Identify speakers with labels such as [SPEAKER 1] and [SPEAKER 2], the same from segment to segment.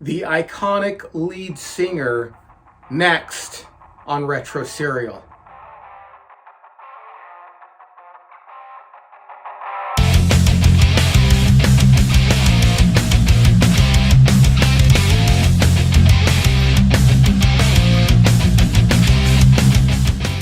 [SPEAKER 1] the iconic lead singer, next on Retro Serial.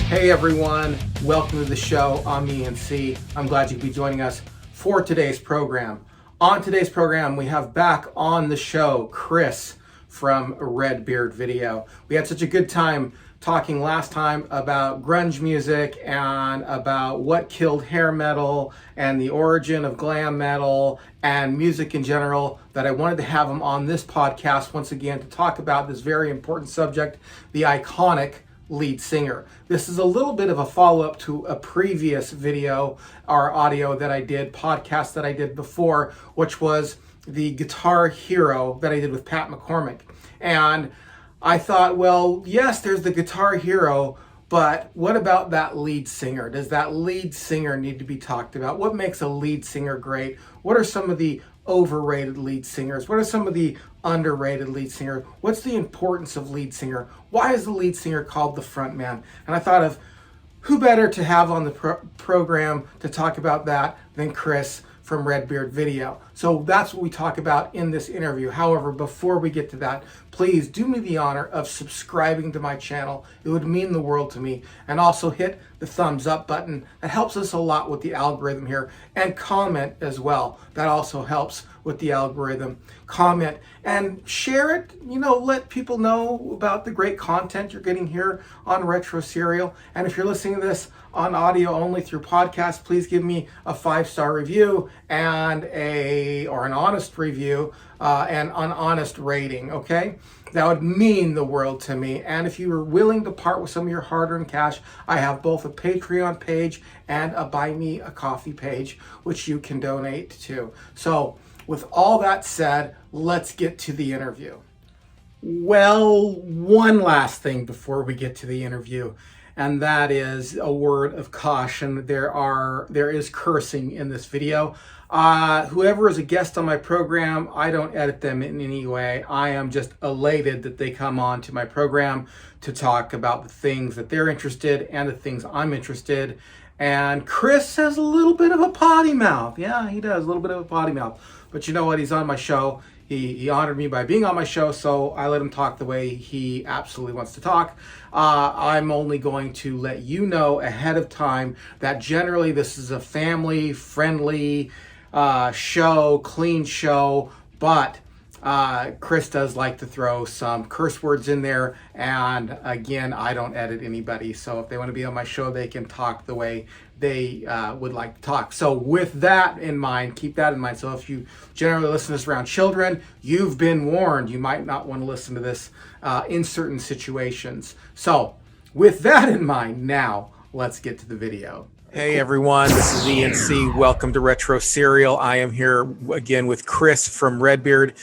[SPEAKER 1] Hey everyone, welcome to the show. I'm ENC. I'm glad you could be joining us for today's program. On today's program, we have back on the show Chris from Redbeard Video. We had such a good time talking last time about grunge music and about what killed hair metal and the origin of glam metal and music in general that I wanted to have him on this podcast once again to talk about this very important subject, the iconic lead singer. This is a little bit of a follow-up to a previous video or audio that I did, podcast that I did before, which was the Guitar Hero that I did with Pat McCormick. And I thought, well, yes, there's the Guitar Hero, but what about that lead singer? Does that lead singer need to be talked about? What makes a lead singer great? What are some of the overrated lead singers? What are some of the underrated lead singers? What's the importance of lead singer? Why is the lead singer called the front man? And I thought of who better to have on the program to talk about that than Chris from Redbeard Video. So that's what we talk about in this interview. However, before we get to that, please do me the honor of subscribing to my channel. It would mean the world to me. And also hit the thumbs up button. That helps us a lot with the algorithm here. And comment as well. That also helps with the algorithm. Comment and share it. You know, let people know about the great content you're getting here on Retro Serial. And if you're listening to this on audio only through podcast, please give me a 5-star review and an honest review and an honest rating, okay? That would mean the world to me. And if you are willing to part with some of your hard-earned cash, I have both a Patreon page and a Buy Me a Coffee page, which you can donate to. So with all that said, let's get to the interview. Well, one last thing before we get to the interview, and that is a word of caution. There is cursing in this video. Whoever is a guest on my program, I don't edit them in any way. I am just elated that they come on to my program to talk about the things that they're interested and the things I'm interested. And Chris has a little bit of a potty mouth. Yeah, he does, a little bit of a potty mouth. But you know what? He's on my show. He honored me by being on my show, so I let him talk the way he absolutely wants to talk. I'm only going to let you know ahead of time that generally this is a family-friendly show, clean show, but Chris does like to throw some curse words in there, and again, I don't edit anybody, so if they want to be on my show, they can talk the way they would like to talk. So with that in mind, keep that in mind. So if you generally listen to this around children, you've been warned. You might not want to listen to this in certain situations. So with that in mind, now let's get to the video. Hey everyone, this is ENC. Welcome to Retro Serial. I am here again with Chris from Redbeard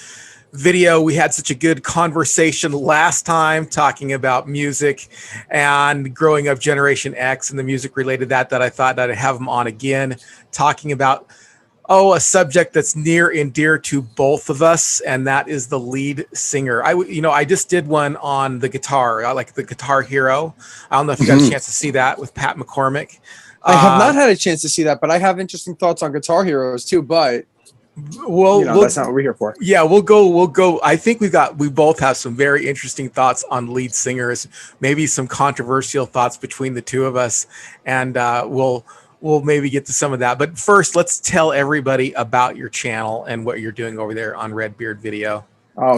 [SPEAKER 1] Video. We had such a good conversation last time talking about music and growing up Generation X and the music related that I thought that I'd have him on again talking about a subject that's near and dear to both of us, and that is the lead singer. I just did one on the guitar. I like the Guitar Hero. I don't know if you got a chance to see that with Pat McCormick.
[SPEAKER 2] I have not had a chance to see that, but I have interesting thoughts on Guitar Heroes too. But that's not what we're here for.
[SPEAKER 1] Yeah, we'll go. I think we both have some very interesting thoughts on lead singers, maybe some controversial thoughts between the two of us, and we'll maybe get to some of that. But first, let's tell everybody about your channel and what you're doing over there on Redbeard Video.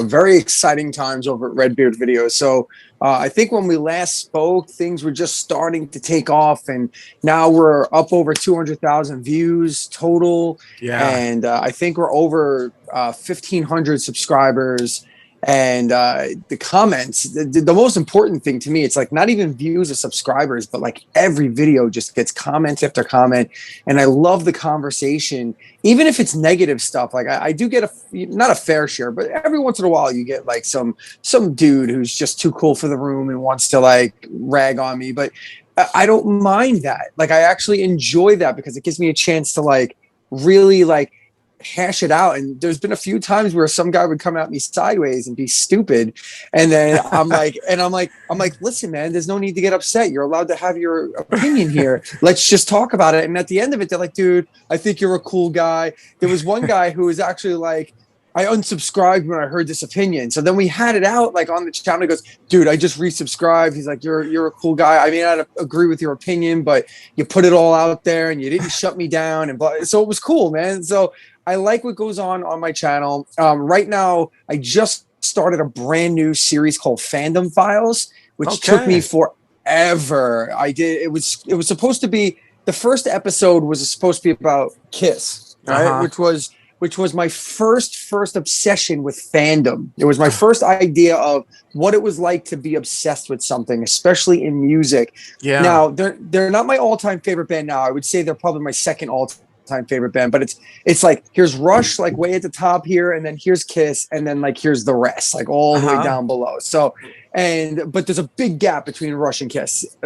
[SPEAKER 2] Very exciting times over at Redbeard Video. So I think when we last spoke, things were just starting to take off, and now we're up over 200,000 views total.
[SPEAKER 1] Yeah.
[SPEAKER 2] And I think we're over 1,500 subscribers. And the comments, the most important thing to me, it's like not even views or subscribers, but like every video just gets comment after comment. And I love the conversation, even if it's negative stuff. Like I do get not a fair share, but every once in a while you get like some dude who's just too cool for the room and wants to like rag on me. But I don't mind that. Like I actually enjoy that because it gives me a chance to like really like hash it out. And there's been a few times where some guy would come at me sideways and be stupid. And then I'm like, listen, man, there's no need to get upset. You're allowed to have your opinion here. Let's just talk about it. And at the end of it, they're like, dude, I think you're a cool guy. There was one guy who was actually like, I unsubscribed when I heard this opinion. So then we had it out like on the channel. He goes, dude, I just resubscribed. He's like, you're a cool guy. I mean, I don't agree with your opinion, but you put it all out there and you didn't shut me down. And blah. So it was cool, man. So I like what goes on my channel. Right now, I just started a brand new series called Fandom Files, which took me forever. It was supposed to be, the first episode was supposed to be about Kiss, right? Which was my first obsession with fandom. It was my first idea of what it was like to be obsessed with something, especially in music. Yeah. Now they're not my all-time favorite band now. I would say they're probably my second all-time favorite band, but it's like here's Rush like way at the top here, and then here's Kiss, and then like here's the rest, like all the way down below. So but there's a big gap between Rush and Kiss.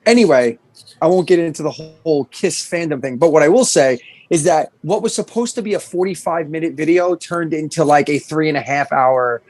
[SPEAKER 2] Anyway, I won't get into the whole Kiss fandom thing, but what I will say is that what was supposed to be a 45-minute video turned into like a 3.5-hour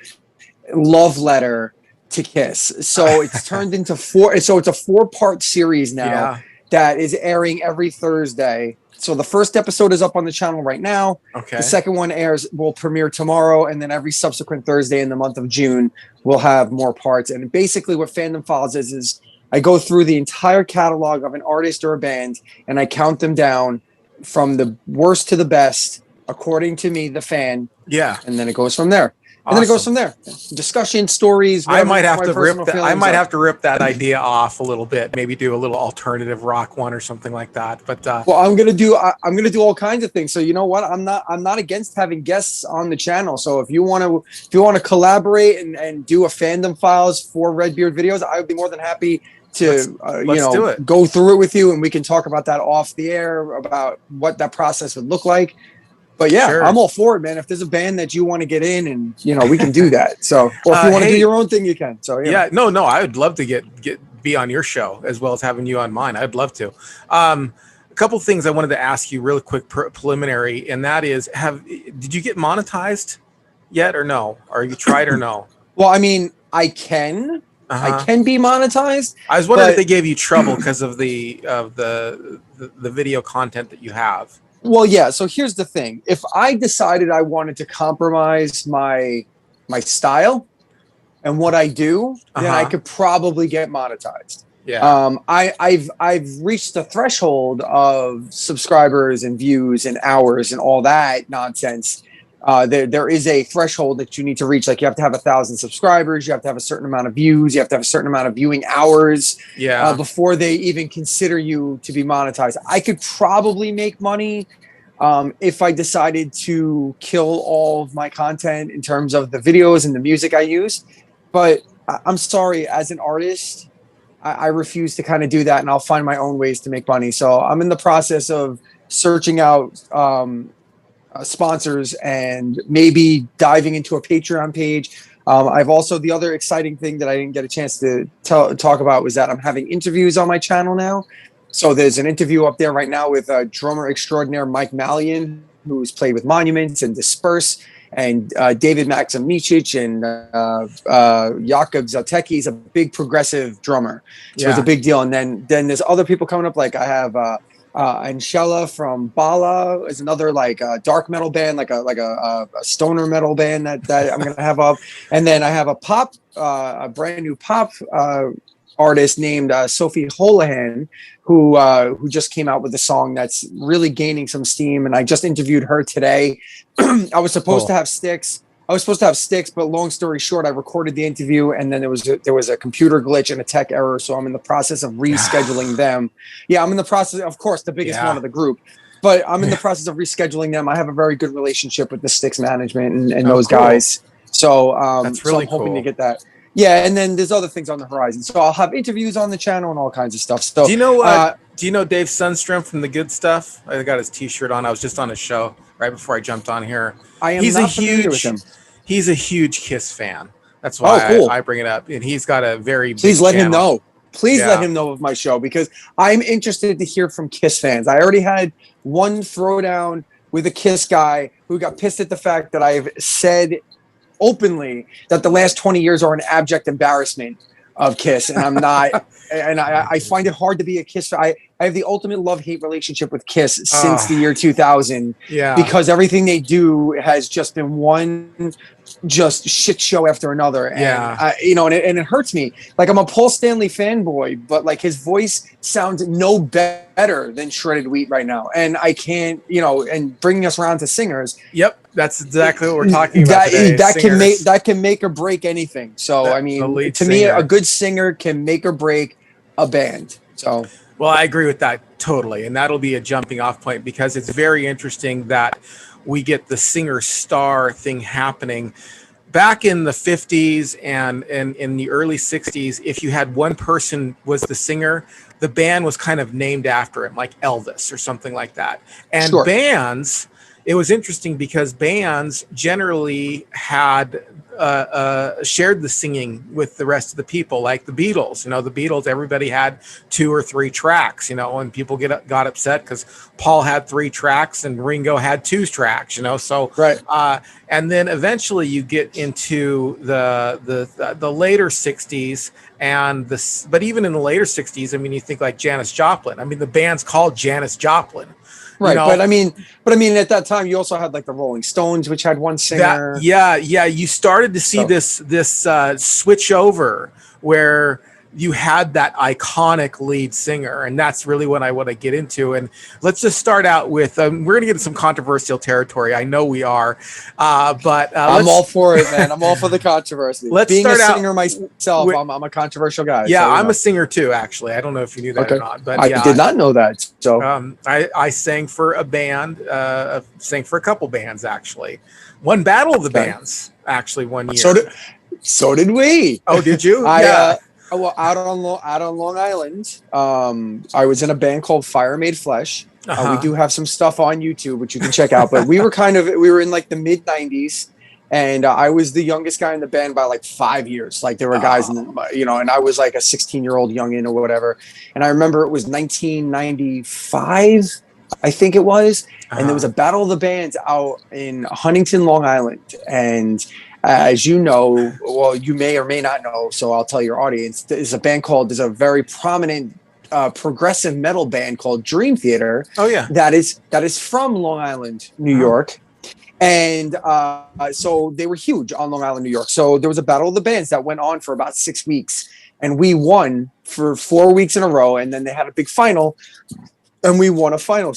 [SPEAKER 2] love letter to Kiss. So it's turned into so it's a 4-part series now that is airing every Thursday. So the first episode is up on the channel right now. Okay. The second one will premiere tomorrow, and then every subsequent Thursday in the month of June, we'll have more parts. And basically what Fandom Files is I go through the entire catalog of an artist or a band, and I count them down from the worst to the best, according to me, the fan. Yeah. And then it goes from there. And then it goes from there. Discussion, stories.
[SPEAKER 1] I might have to rip that. I might have to rip that idea off a little bit. Maybe do a little alternative rock one or something like that. But
[SPEAKER 2] well, I'm gonna do all kinds of things. So you know what? I'm not against having guests on the channel. So if you want to collaborate and do a Fandom Files for Redbeard videos, I would be more than happy to go through it with you, and we can talk about that off the air about what that process would look like. But yeah, sure. I'm all for it, man. If there's a band that you want to get in, and we can do that. So, or if you want to do your own thing, you can. So
[SPEAKER 1] no, I would love to be on your show as well as having you on mine. I'd love to. A couple things I wanted to ask you really quick preliminary, and that is, did you get monetized yet or no? Or you tried or no?
[SPEAKER 2] Well, I mean, I can be monetized.
[SPEAKER 1] I was wondering if they gave you trouble because of the video content that you have.
[SPEAKER 2] Well, yeah. So here's the thing: if I decided I wanted to compromise my style and what I do, then I could probably get monetized. Yeah. I've reached the threshold of subscribers and views and hours and all that nonsense. There is a threshold that you need to reach. Like you have to have 1,000 subscribers, you have to have a certain amount of views, you have to have a certain amount of viewing hours before they even consider you to be monetized. I could probably make money if I decided to kill all of my content in terms of the videos and the music I use. But I'm sorry, as an artist, I refuse to kind of do that, and I'll find my own ways to make money. So I'm in the process of searching out sponsors and maybe diving into a Patreon page. I've also, the other exciting thing that I didn't get a chance to talk about was that I'm having interviews on my channel now. So there's an interview up there right now with drummer extraordinaire Mike Malian, who's played with Monuments and Disperse, and David Maximicic and Jakub Zatecki is a big progressive drummer. So it's a big deal. And then there's other people coming up. Like I have Anshela from Bala is another like dark metal band, like a stoner metal band that I'm gonna have up. And then I have a brand new pop artist named Sophie Holohan, who just came out with a song that's really gaining some steam. And I just interviewed her today. I was supposed to have Styx. But long story short, I recorded the interview, and then there was a computer glitch and a tech error. So I'm in the process of rescheduling them. Yeah, I'm in the process, of course, the biggest one of the group. But I'm in the process of rescheduling them. I have a very good relationship with the Styx management and those guys. So that's really so I'm hoping to get that. Yeah, and then there's other things on the horizon. So I'll have interviews on the channel and all kinds of stuff. So
[SPEAKER 1] do you know Dave Sundstrom from The Good Stuff? I got his T-shirt on. I was just on his show right before I jumped on here. He's not familiar with him. He's a huge Kiss fan. That's why I bring it up. And he's got a very
[SPEAKER 2] Please let him know. Please let him know of my show, because I'm interested to hear from Kiss fans. I already had one throwdown with a Kiss guy who got pissed at the fact that I've said openly that the last 20 years are an abject embarrassment of Kiss, and I'm not. And I find it hard to be a Kiss fan. I have the ultimate love-hate relationship with Kiss since the year 2000, because everything they do has just been one just shit show after another. And and it hurts me. Like, I'm a Paul Stanley fanboy, but like, his voice sounds no better than Shredded Wheat right now. And I can't, and bringing us around to singers.
[SPEAKER 1] Yep. That's exactly what we're talking about today.
[SPEAKER 2] That can make or break anything. So, I mean, to me, a good singer can make or break a band. So,
[SPEAKER 1] well, I agree with that totally. And that'll be a jumping off point, because it's very interesting that we get the singer star thing happening. Back in the 50s and in the early 60s, if you had one person was the singer, the band was kind of named after him, like Elvis or something like that. And bands, it was interesting because bands generally had shared the singing with the rest of the people, like the Beatles. The Beatles, everybody had 2 or 3 tracks, and people got upset because Paul had 3 tracks and Ringo had 2 tracks, so and then eventually you get into the later 60s but even in the later 60s, I mean, you think like Janis Joplin. I mean, the band's called Janis Joplin.
[SPEAKER 2] Right, but I mean, at that time, you also had like the Rolling Stones, which had one singer.
[SPEAKER 1] You started to see this switch over where you had that iconic lead singer, and that's really what I want to get into. And let's just start out with we're going to get into some controversial territory. I know we are, but
[SPEAKER 2] I'm all for it, man. I'm all for the controversy. Being a singer myself, I'm a controversial guy.
[SPEAKER 1] Yeah, I'm a singer too, actually. I don't know if you knew that or not, but
[SPEAKER 2] I did not know that. So
[SPEAKER 1] I sang for a band, sang for a couple bands actually. Won Battle of the Bands actually one year.
[SPEAKER 2] So did we.
[SPEAKER 1] Oh, did you?
[SPEAKER 2] Well, out on Long Island, I was in a band called Fire Made Flesh. We do have some stuff on YouTube, which you can check out. But we were in like the mid 90s, and I was the youngest guy in the band by like 5 years. Like, there were guys and I was like a 16-year-old youngin' or whatever. And I remember it was 1995, I think it was, and there was a Battle of the Bands out in Huntington, Long Island, and as you know, well, you may or may not know, so I'll tell your audience, there's a very prominent progressive metal band called Dream Theater.
[SPEAKER 1] Oh, yeah.
[SPEAKER 2] That is from Long Island, New York. And so they were huge on Long Island, New York. So there was a Battle of the Bands that went on for about 6 weeks, and we won for 4 weeks in a row. And then they had a big final, and we won a final,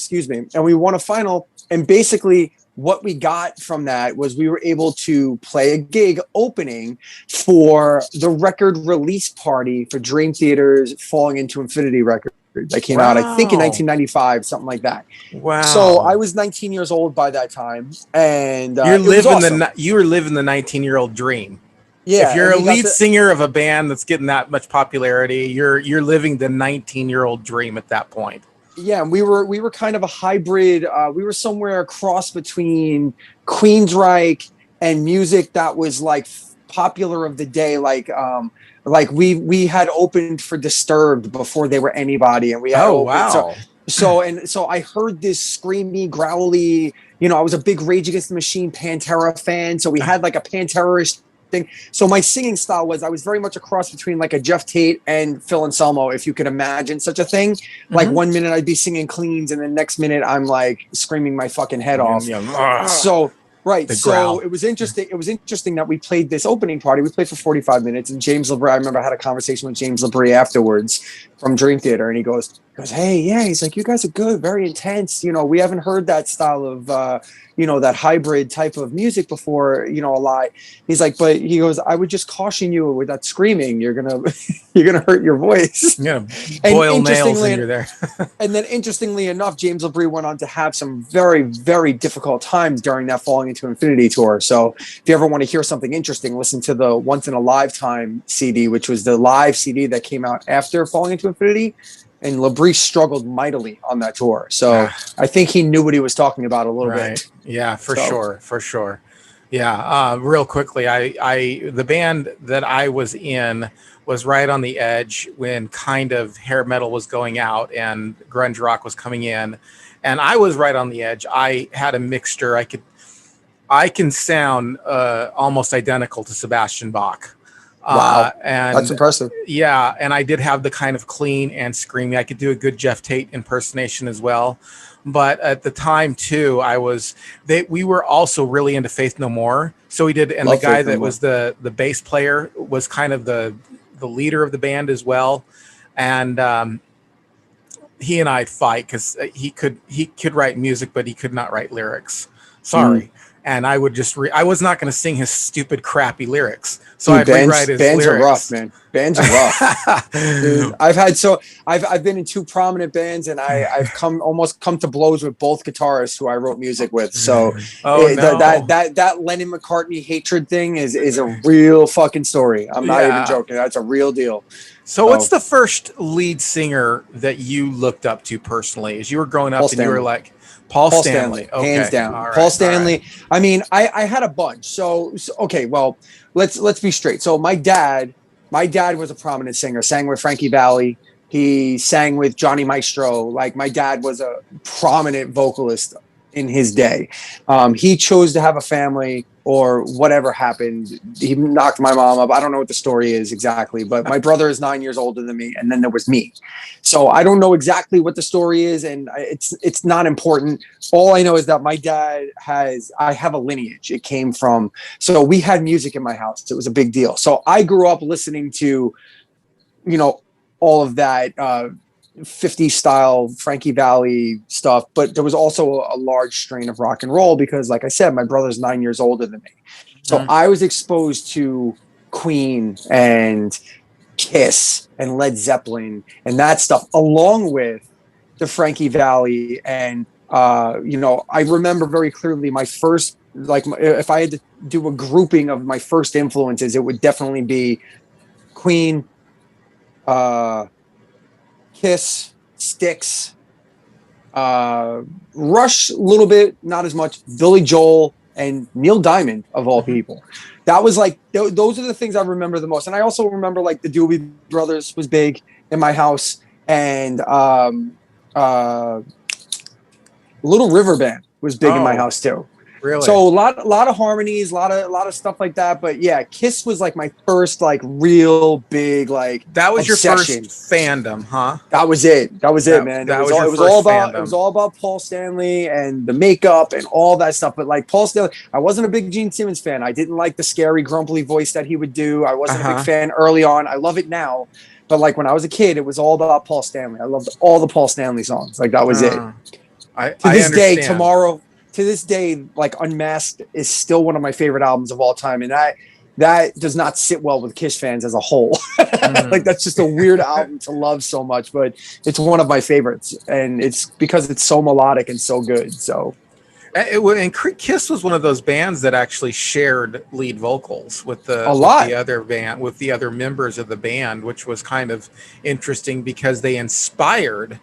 [SPEAKER 2] and basically what we got from that was we were able to play a gig opening for the record release party for Dream Theater's Falling Into Infinity record that came out, I think, in 1995, something like that.
[SPEAKER 1] Wow.
[SPEAKER 2] So I was 19 years old by that time, and
[SPEAKER 1] you were living the 19-year-old dream.
[SPEAKER 2] Yeah.
[SPEAKER 1] If you're a lead singer of a band that's getting that much popularity, you're living the 19-year-old dream at that point.
[SPEAKER 2] Yeah, and we were kind of a hybrid. We were somewhere a cross between Queensryche and music that was like popular of the day. Like we had opened for Disturbed before they were anybody, and we had So I heard this screamy, growly. I was a big Rage Against the Machine Pantera fan, so we had like a Pantera-ish thing. So my singing style I was very much a cross between like a Jeff Tate and Phil Anselmo, if you could imagine such a thing. Like, 1 minute I'd be singing cleans, and the next minute I'm like screaming my fucking head off. So it was interesting. It was interesting that we played this opening party. We played for 45 minutes, and James LaBrie, I remember I had a conversation with James LaBrie afterwards from Dream Theater, and he goes, hey, yeah, he's like, you guys are good, very intense. We haven't heard that style of that hybrid type of music before, a lot. He's like, but he goes, I would just caution you with that screaming. You're gonna hurt your voice.
[SPEAKER 1] Yeah, boil nails when you're there.
[SPEAKER 2] And then, interestingly enough, James LaBrie went on to have some very, very difficult times during that Falling Into Infinity tour. So if you ever want to hear something interesting, listen to the Once in a Lifetime CD, which was the live CD that came out after Falling Into Infinity. And LaBrie struggled mightily on that tour. So I think he knew what he was talking about a little bit.
[SPEAKER 1] Yeah, for sure. Yeah. Real quickly, the band that I was in was right on the edge when kind of hair metal was going out and grunge rock was coming in. and I was right on the edge. I had a mixture. I can sound almost identical to Sebastian Bach.
[SPEAKER 2] Wow,
[SPEAKER 1] And
[SPEAKER 2] that's impressive.
[SPEAKER 1] yeah, and I did have the kind of clean and screamy. I could do a good Jeff Tate impersonation as well. But at the time too, we were also really into Faith No More. So we did, and
[SPEAKER 2] Love
[SPEAKER 1] the guy
[SPEAKER 2] Faith No
[SPEAKER 1] that
[SPEAKER 2] More.
[SPEAKER 1] was the bass player was kind of the leader of the band as well. And he and I'd fight because he could write music, but he could not write lyrics. Sorry. And I would just I was not going to sing his stupid, crappy lyrics. So I'd rewrite his
[SPEAKER 2] bands
[SPEAKER 1] lyrics.
[SPEAKER 2] are rough, man. Bands are rough. Dude, I've been in two prominent bands, and I've almost come to blows with both guitarists who I wrote music with. So that Lennon McCartney hatred thing is a real fucking story. I'm not even joking. That's a real deal.
[SPEAKER 1] So what's the first lead singer that you looked up to personally as you were growing up, and you were like, Paul Stanley. Okay.
[SPEAKER 2] Hands down.
[SPEAKER 1] Right,
[SPEAKER 2] Paul Stanley. Right. I mean, I had a bunch. So okay, well, let's be straight. So my dad was a prominent singer, sang with Frankie Valli. He sang with Johnny Maestro. Like, my dad was a prominent vocalist in his day. He chose to have a family, or whatever happened. He knocked my mom up. I don't know what the story is exactly, but my brother is 9 years older than me, and then there was me. So I don't know exactly what the story is, and it's not important. All I know is that my dad I have a lineage. It came from, so we had music in my house. It was a big deal. So I grew up listening to, all of that 50s style Frankie Valli stuff, but there was also a large strain of rock and roll because, like I said, my brother's 9 years older than me. So I was exposed to Queen and Kiss and Led Zeppelin and that stuff, along with the Frankie Valli. And, I remember very clearly my first, if I had to do a grouping of my first influences, it would definitely be Queen, Kiss, Styx, Rush a little bit, not as much, Billy Joel, and Neil Diamond, of all people. That was like, those are the things I remember the most. And I also remember, like, the Doobie Brothers was big in my house, and Little River Band was big in my house too.
[SPEAKER 1] Really?
[SPEAKER 2] So a lot of harmonies, a lot of stuff like that. But yeah, Kiss was like my first real big
[SPEAKER 1] that was
[SPEAKER 2] obsession.
[SPEAKER 1] Your first fandom, huh?
[SPEAKER 2] That was it, man. It was all about Paul Stanley and the makeup and all that stuff. But Paul Stanley, I wasn't a big Gene Simmons fan. I didn't like the scary, grumbly voice that he would do. I wasn't a big fan early on. I love it now. But when I was a kid, it was all about Paul Stanley. I loved all the Paul Stanley songs. That was it. To this day, Unmasked is still one of my favorite albums of all time, and that does not sit well with Kiss fans as a whole. That's just a weird album to love so much, but it's one of my favorites, and it's because it's so melodic and so good. So,
[SPEAKER 1] and Kiss was one of those bands that actually shared lead vocals with the other members of the band, which was kind of interesting because they inspired.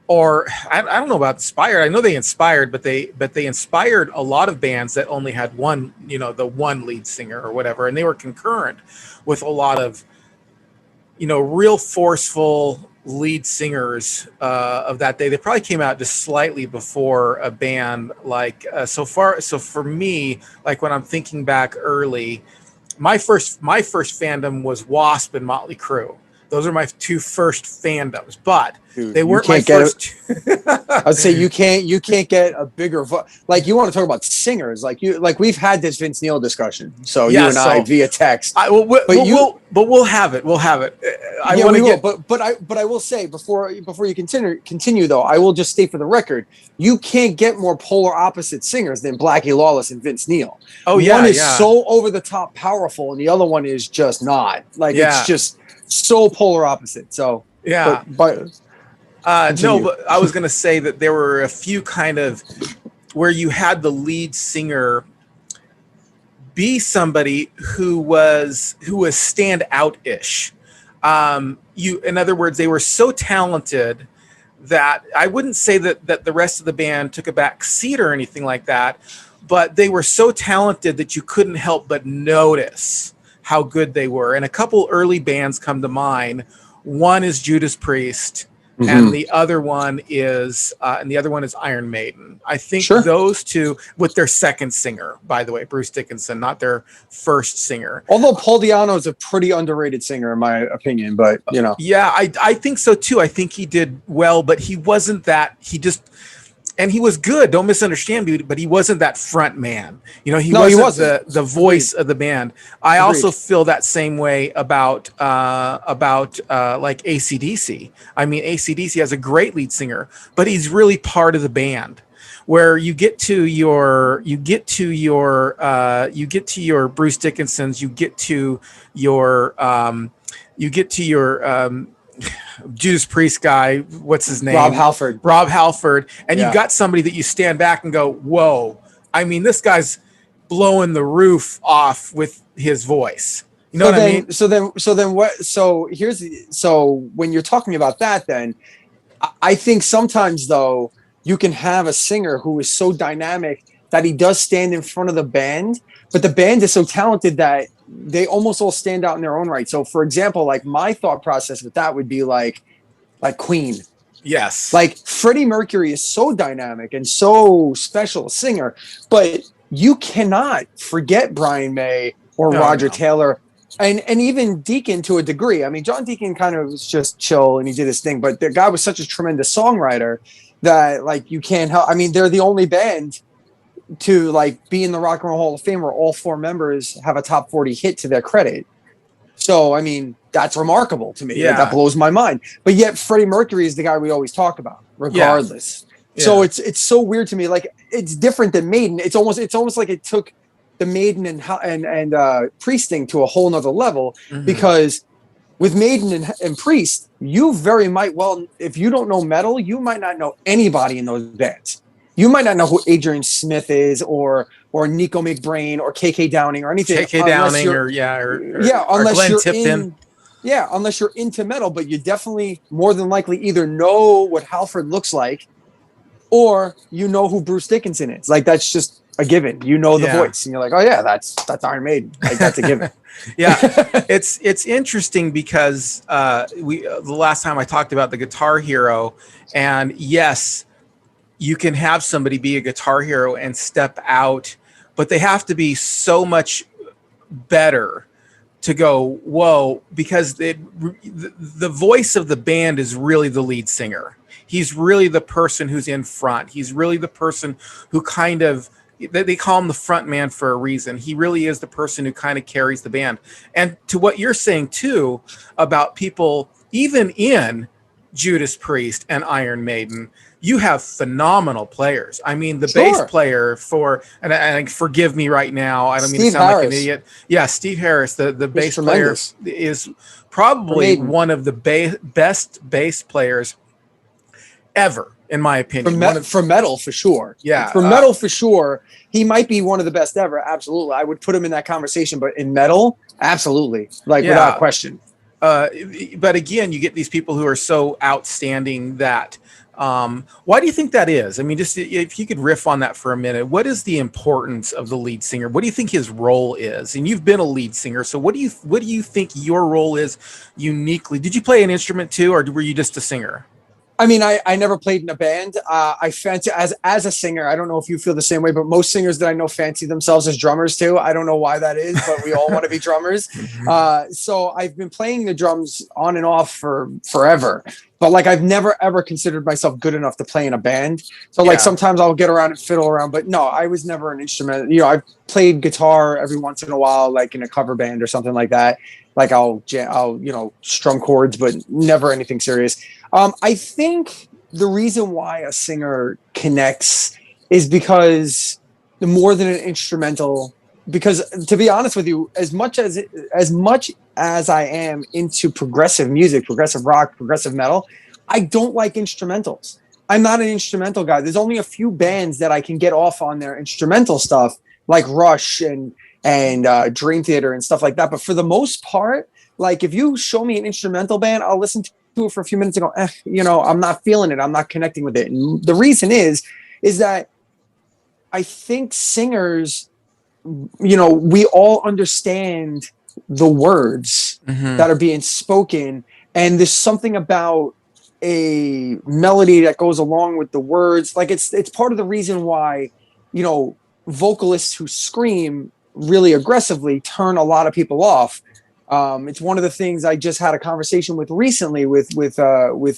[SPEAKER 1] Or I don't know about inspired. I know they inspired, but they inspired a lot of bands that only had one, the one lead singer or whatever, and they were concurrent with a lot of, real forceful lead singers of that day. They probably came out just slightly before a band So for me, when I'm thinking back early, my first fandom was Wasp and Motley Crue. Those are my two first fandoms, but they weren't my first.
[SPEAKER 2] I'd say you can't get a bigger you want to talk about singers, we've had this Vince Neil discussion. So you and I via text.
[SPEAKER 1] We'll have it. We'll have it.
[SPEAKER 2] But I will say before you continue though, I will just state for the record, you can't get more polar opposite singers than Blackie Lawless and Vince Neil. Oh yeah, one is so over the top powerful, and the other one is just not. It's just so polar opposite. So but
[SPEAKER 1] I was going to say that there were a few kind of where you had the lead singer be somebody who was stand out-ish. In other words, they were so talented that I wouldn't say that the rest of the band took a back seat or anything like that, but they were so talented that you couldn't help but notice how good they were. And a couple early bands come to mind. One is Judas Priest, and
[SPEAKER 2] Mhm.
[SPEAKER 1] the other one is Iron Maiden. I think
[SPEAKER 2] Sure.
[SPEAKER 1] those two, with their second singer, by the way, Bruce Dickinson, not their first singer.
[SPEAKER 2] Although Paul Diano is a pretty underrated singer in my opinion, but
[SPEAKER 1] Yeah, I think so too. I think he did well, but he wasn't that. And he was good. Don't misunderstand me, but he wasn't that front man. He
[SPEAKER 2] no, he
[SPEAKER 1] wasn't
[SPEAKER 2] wasn't.
[SPEAKER 1] the voice of the band. I
[SPEAKER 2] Agreed.
[SPEAKER 1] also feel that same way about like AC/DC. I mean, AC/DC has a great lead singer, but he's really part of the band. Where you get to your Bruce Dickinsons, you get to your Judas Priest guy, what's his name? Rob Halford. And
[SPEAKER 2] Yeah.
[SPEAKER 1] you've got somebody that you stand back and go, whoa. I mean, this guy's blowing the roof off with his voice. You know what I mean?
[SPEAKER 2] So when you're talking about that, then I think sometimes though, you can have a singer who is so dynamic that he does stand in front of the band, but the band is so talented that they almost all stand out in their own right. So for example, like my thought process with that would be like Queen.
[SPEAKER 1] Yes.
[SPEAKER 2] Like Freddie Mercury is so dynamic and so special a singer, but you cannot forget Brian May or Roger Taylor and even Deacon to a degree. I mean, John Deacon kind of was just chill and he did his thing, but the guy was such a tremendous songwriter that like you can't help. I mean, they're the only band to like be in the Rock and Roll Hall of Fame where all four members have a top 40 hit to their credit. So, I mean, that's remarkable to me.
[SPEAKER 1] Yeah.
[SPEAKER 2] Like, that blows my mind. But yet Freddie Mercury is the guy we always talk about, regardless.
[SPEAKER 1] Yeah.
[SPEAKER 2] So it's so weird to me. Like, it's different than Maiden. It's almost like it took the Maiden and Priest thing to a whole nother level, because with Maiden and Priest, you very might well, if you don't know metal, you might not know anybody in those bands. You might not know who Adrian Smith is or Nico McBrain or KK Downing or anything.
[SPEAKER 1] KK Downing or
[SPEAKER 2] unless
[SPEAKER 1] Glenn
[SPEAKER 2] you're
[SPEAKER 1] Tipton.
[SPEAKER 2] Unless you're into metal, but you definitely more than likely either know what Halford looks like or you know who Bruce Dickinson is. Like, that's just a given. You know the voice and you're like, oh yeah, that's Iron Maiden. Like, that's a given.
[SPEAKER 1] Yeah. It's interesting because the last time I talked about the Guitar Hero, and yes, you can have somebody be a guitar hero and step out, but they have to be so much better to go, whoa, because the voice of the band is really the lead singer. He's really the person who's in front. He's really the person who kind of, they call him the front man for a reason. He really is the person who kind of carries the band. And to what you're saying too, about people, even in Judas Priest and Iron Maiden, you have phenomenal players. I mean, the bass player and forgive me right now, I don't mean to sound like an idiot. Yeah, Steve Harris, the bass player, is probably one of the best bass players ever, in my opinion.
[SPEAKER 2] For metal, for sure.
[SPEAKER 1] Yeah.
[SPEAKER 2] For metal, for sure. He might be one of the best ever. Absolutely. I would put him in that conversation, but in metal, absolutely. Like, without question.
[SPEAKER 1] But again, you get these people who are so outstanding that why do you think that is? I mean, just if you could riff on that for a minute, what is the importance of the lead singer? What do you think his role is? And you've been a lead singer, so what do you think your role is uniquely? Did you play an instrument too, or were you just a singer?
[SPEAKER 2] I mean, I never played in a band. I fancy as a singer. I don't know if you feel the same way, but most singers that I know fancy themselves as drummers too. I don't know why that is, but we all want to be drummers. So I've been playing the drums on and off for forever. But like, I've never ever considered myself good enough to play in a band. So like, sometimes I'll get around and fiddle around, but no, I was never an instrument. You know, I've played guitar every once in a while, like in a cover band or something like that. Like I'll strum chords, but never anything serious. I think the reason why a singer connects is because more than an instrumental. Because to be honest with you, as much as I am into progressive music, progressive rock, progressive metal, I don't like instrumentals. I'm not an instrumental guy. There's only a few bands that I can get off on their instrumental stuff, like Rush and Dream Theater and stuff like that. But for the most part, like, if you show me an instrumental band, I'll listen to it for a few minutes and go, I'm not feeling it. I'm not connecting with it. And the reason is that I think singers, we all understand the words that are being spoken. And there's something about a melody that goes along with the words. Like it's part of the reason why, vocalists who scream really aggressively turn a lot of people off. It's one of the things I just had a conversation with recently with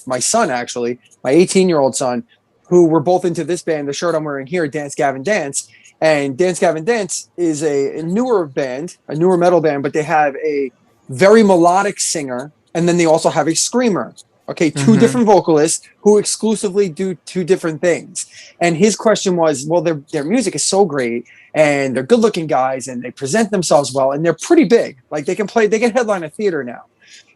[SPEAKER 2] my son, actually, my 18-year-old son, who were both into this band. The shirt I'm wearing here, Dance Gavin Dance. And Dance Gavin Dance is a newer band, a newer metal band, but they have a very melodic singer, and then they also have a screamer. Okay, two different vocalists who exclusively do two different things. And his question was, well, their music is so great, and they're good-looking guys, and they present themselves well, and they're pretty big. Like they can headline a theater now.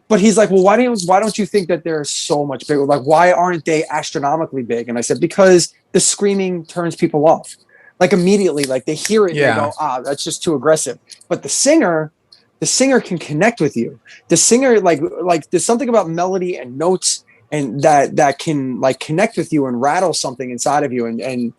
[SPEAKER 2] But he's like, well, why don't you think that they're so much bigger? Like, why aren't they astronomically big? And I said, because the screaming turns people off. Like immediately, like they hear it and they go, that's just too aggressive. But the singer can connect with you. The singer, like there's something about melody and notes and that can like connect with you and rattle something inside of you and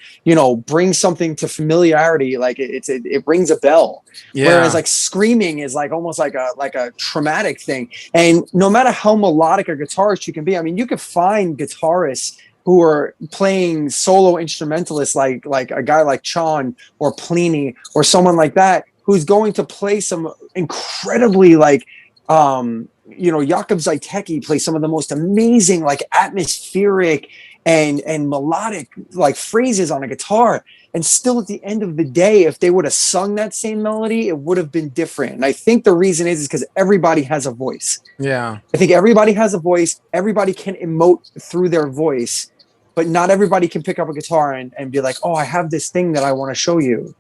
[SPEAKER 2] bring something to familiarity. Like it rings a bell. Yeah. Whereas like screaming is like almost like a traumatic thing. And no matter how melodic a guitarist you can be, I mean, you could find guitarists who are playing solo instrumentalists like a guy like Chon or Plini or someone like that, who's going to play some incredibly like, Jakub Zaiteki plays some of the most amazing, like atmospheric and melodic like phrases on a guitar. And still at the end of the day, if they would have sung that same melody, it would have been different. And I think the reason is because everybody has a voice.
[SPEAKER 1] Yeah.
[SPEAKER 2] I think everybody has a voice. Everybody can emote through their voice, but not everybody can pick up a guitar and be like, oh, I have this thing that I want to show you,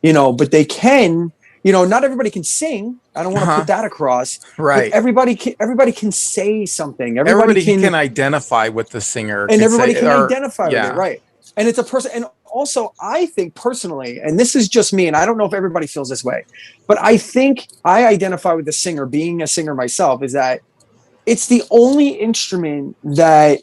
[SPEAKER 2] but they can, not everybody can sing. I don't want to put that across.
[SPEAKER 1] Right.
[SPEAKER 2] Everybody can say something.
[SPEAKER 1] Everybody can identify with the singer.
[SPEAKER 2] And everybody can identify with it. Right. And it's a person. And also I think personally, and this is just me, and I don't know if everybody feels this way, but I think I identify with the singer, being a singer myself, is that it's the only instrument that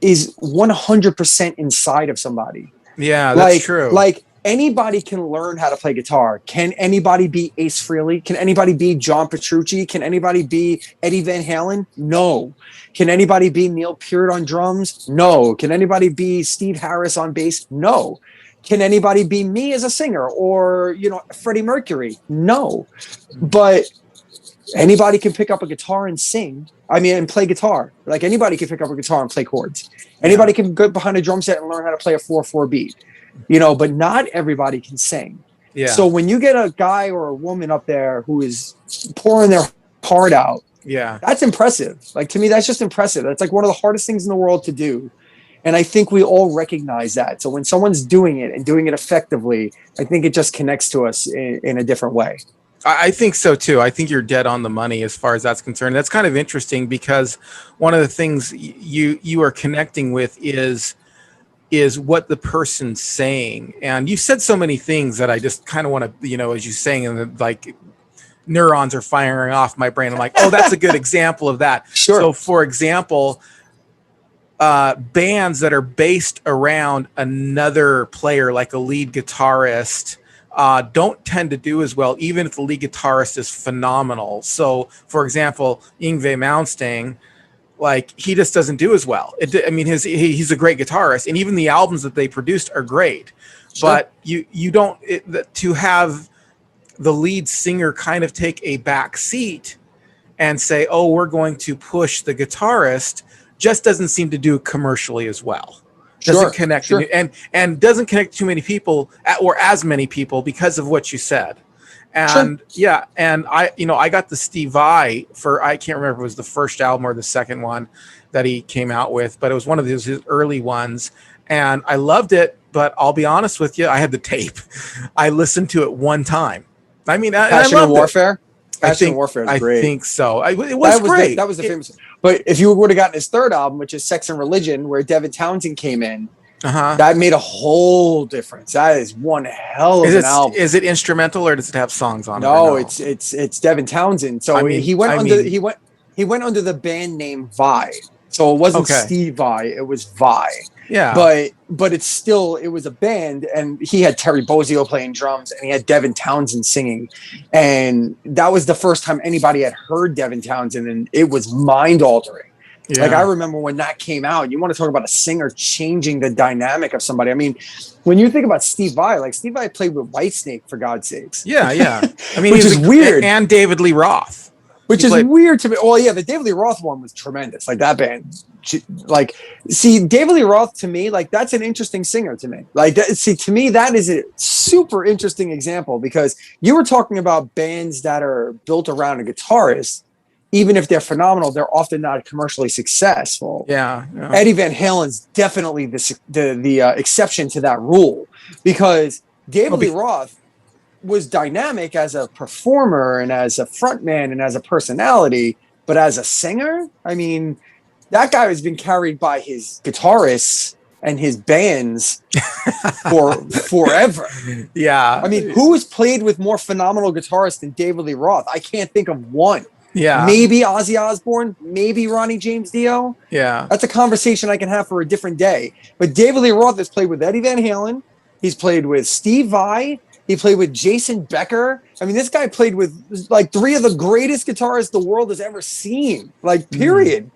[SPEAKER 2] is 100% inside of somebody.
[SPEAKER 1] Yeah, that's true.
[SPEAKER 2] Like anybody can learn how to play guitar. Can anybody be Ace Frehley? Can anybody be John Petrucci? Can anybody be Eddie Van Halen? No. Can anybody be Neil Peart on drums? No. Can anybody be Steve Harris on bass? No. Can anybody be me as a singer or, Freddie Mercury? No. But anybody can pick up a guitar and sing. And play guitar. Like anybody can pick up a guitar and play chords. Anybody can go behind a drum set and learn how to play a 4/4 beat. But not everybody can sing. Yeah. So when you get a guy or a woman up there who is pouring their heart out, that's impressive. Like to me, that's just impressive. That's like one of the hardest things in the world to do. And I think we all recognize that. So when someone's doing it and doing it effectively, I think it just connects to us in a different way.
[SPEAKER 1] I think so too. I think you're dead on the money as far as that's concerned. That's kind of interesting because one of the things you are connecting with is what the person's saying. And you said so many things that I just kind of want to, as you're saying, and like neurons are firing off my brain. I'm like, oh, that's a good example of that.
[SPEAKER 2] Sure.
[SPEAKER 1] So for example, bands that are based around another player, like a lead guitarist, don't tend to do as well, even if the lead guitarist is phenomenal. So, for example, Yngwie Malmsteen, like he just doesn't do as well. He's a great guitarist, and even the albums that they produced are great. Sure. But you don't to have the lead singer kind of take a back seat and say, "Oh, we're going to push the guitarist," just doesn't seem to do commercially as well. Doesn't connect and doesn't connect too many people or as many people because of what you said. And and I got the Steve Vai I can't remember if it was the first album or the second one that he came out with, but it was one of his early ones, and I loved it. But I'll be honest with you, I had the tape. I listened to it one time.
[SPEAKER 2] Passion and Warfare. Passion and Warfare is great.
[SPEAKER 1] I think so. It was great.
[SPEAKER 2] That was the famous. But if you would have gotten his third album, which is Sex and Religion, where Devin Townsend came in, that made a whole difference. That is one hell of an album.
[SPEAKER 1] Is it instrumental or does it have songs on it?
[SPEAKER 2] No, it's Devin Townsend. So he went under the band name Vai. So it wasn't Steve Vai, it was Vai. Yeah. But it was a band, and he had Terry Bozzio playing drums and he had Devin Townsend singing. And that was the first time anybody had heard Devin Townsend, and it was mind altering. Like
[SPEAKER 1] Yeah.
[SPEAKER 2] I remember when that came out. You want to talk about a singer changing the dynamic of somebody. I mean, when you think about Steve Vai, like Steve Vai played with Whitesnake for God's sakes.
[SPEAKER 1] Yeah, yeah. I mean,
[SPEAKER 2] Which is weird.
[SPEAKER 1] and David Lee Roth.
[SPEAKER 2] Which
[SPEAKER 1] He
[SPEAKER 2] is
[SPEAKER 1] played.
[SPEAKER 2] weird to me. Well, yeah, the David Lee Roth one was tremendous. Like that band, like, see, David Lee Roth to me, like that's an interesting singer to me. Like, see, to me, that is a super interesting example because you were talking about bands that are built around a guitarist. Even if they're phenomenal, they're often not commercially successful.
[SPEAKER 1] Yeah, yeah.
[SPEAKER 2] Eddie Van Halen's definitely the exception to that rule because David Lee Roth was dynamic as a performer and as a frontman and as a personality, but as a singer, I mean, that guy has been carried by his guitarists and his bands for forever.
[SPEAKER 1] Yeah.
[SPEAKER 2] I mean, who has played with more phenomenal guitarists than David Lee Roth? I can't think of one.
[SPEAKER 1] Yeah.
[SPEAKER 2] Maybe Ozzy Osbourne, maybe Ronnie James Dio.
[SPEAKER 1] Yeah.
[SPEAKER 2] That's a conversation I can have for a different day. But David Lee Roth has played with Eddie Van Halen. He's played with Steve Vai. He played with Jason Becker. I mean, this guy played with like three of the greatest guitarists the world has ever seen, like period.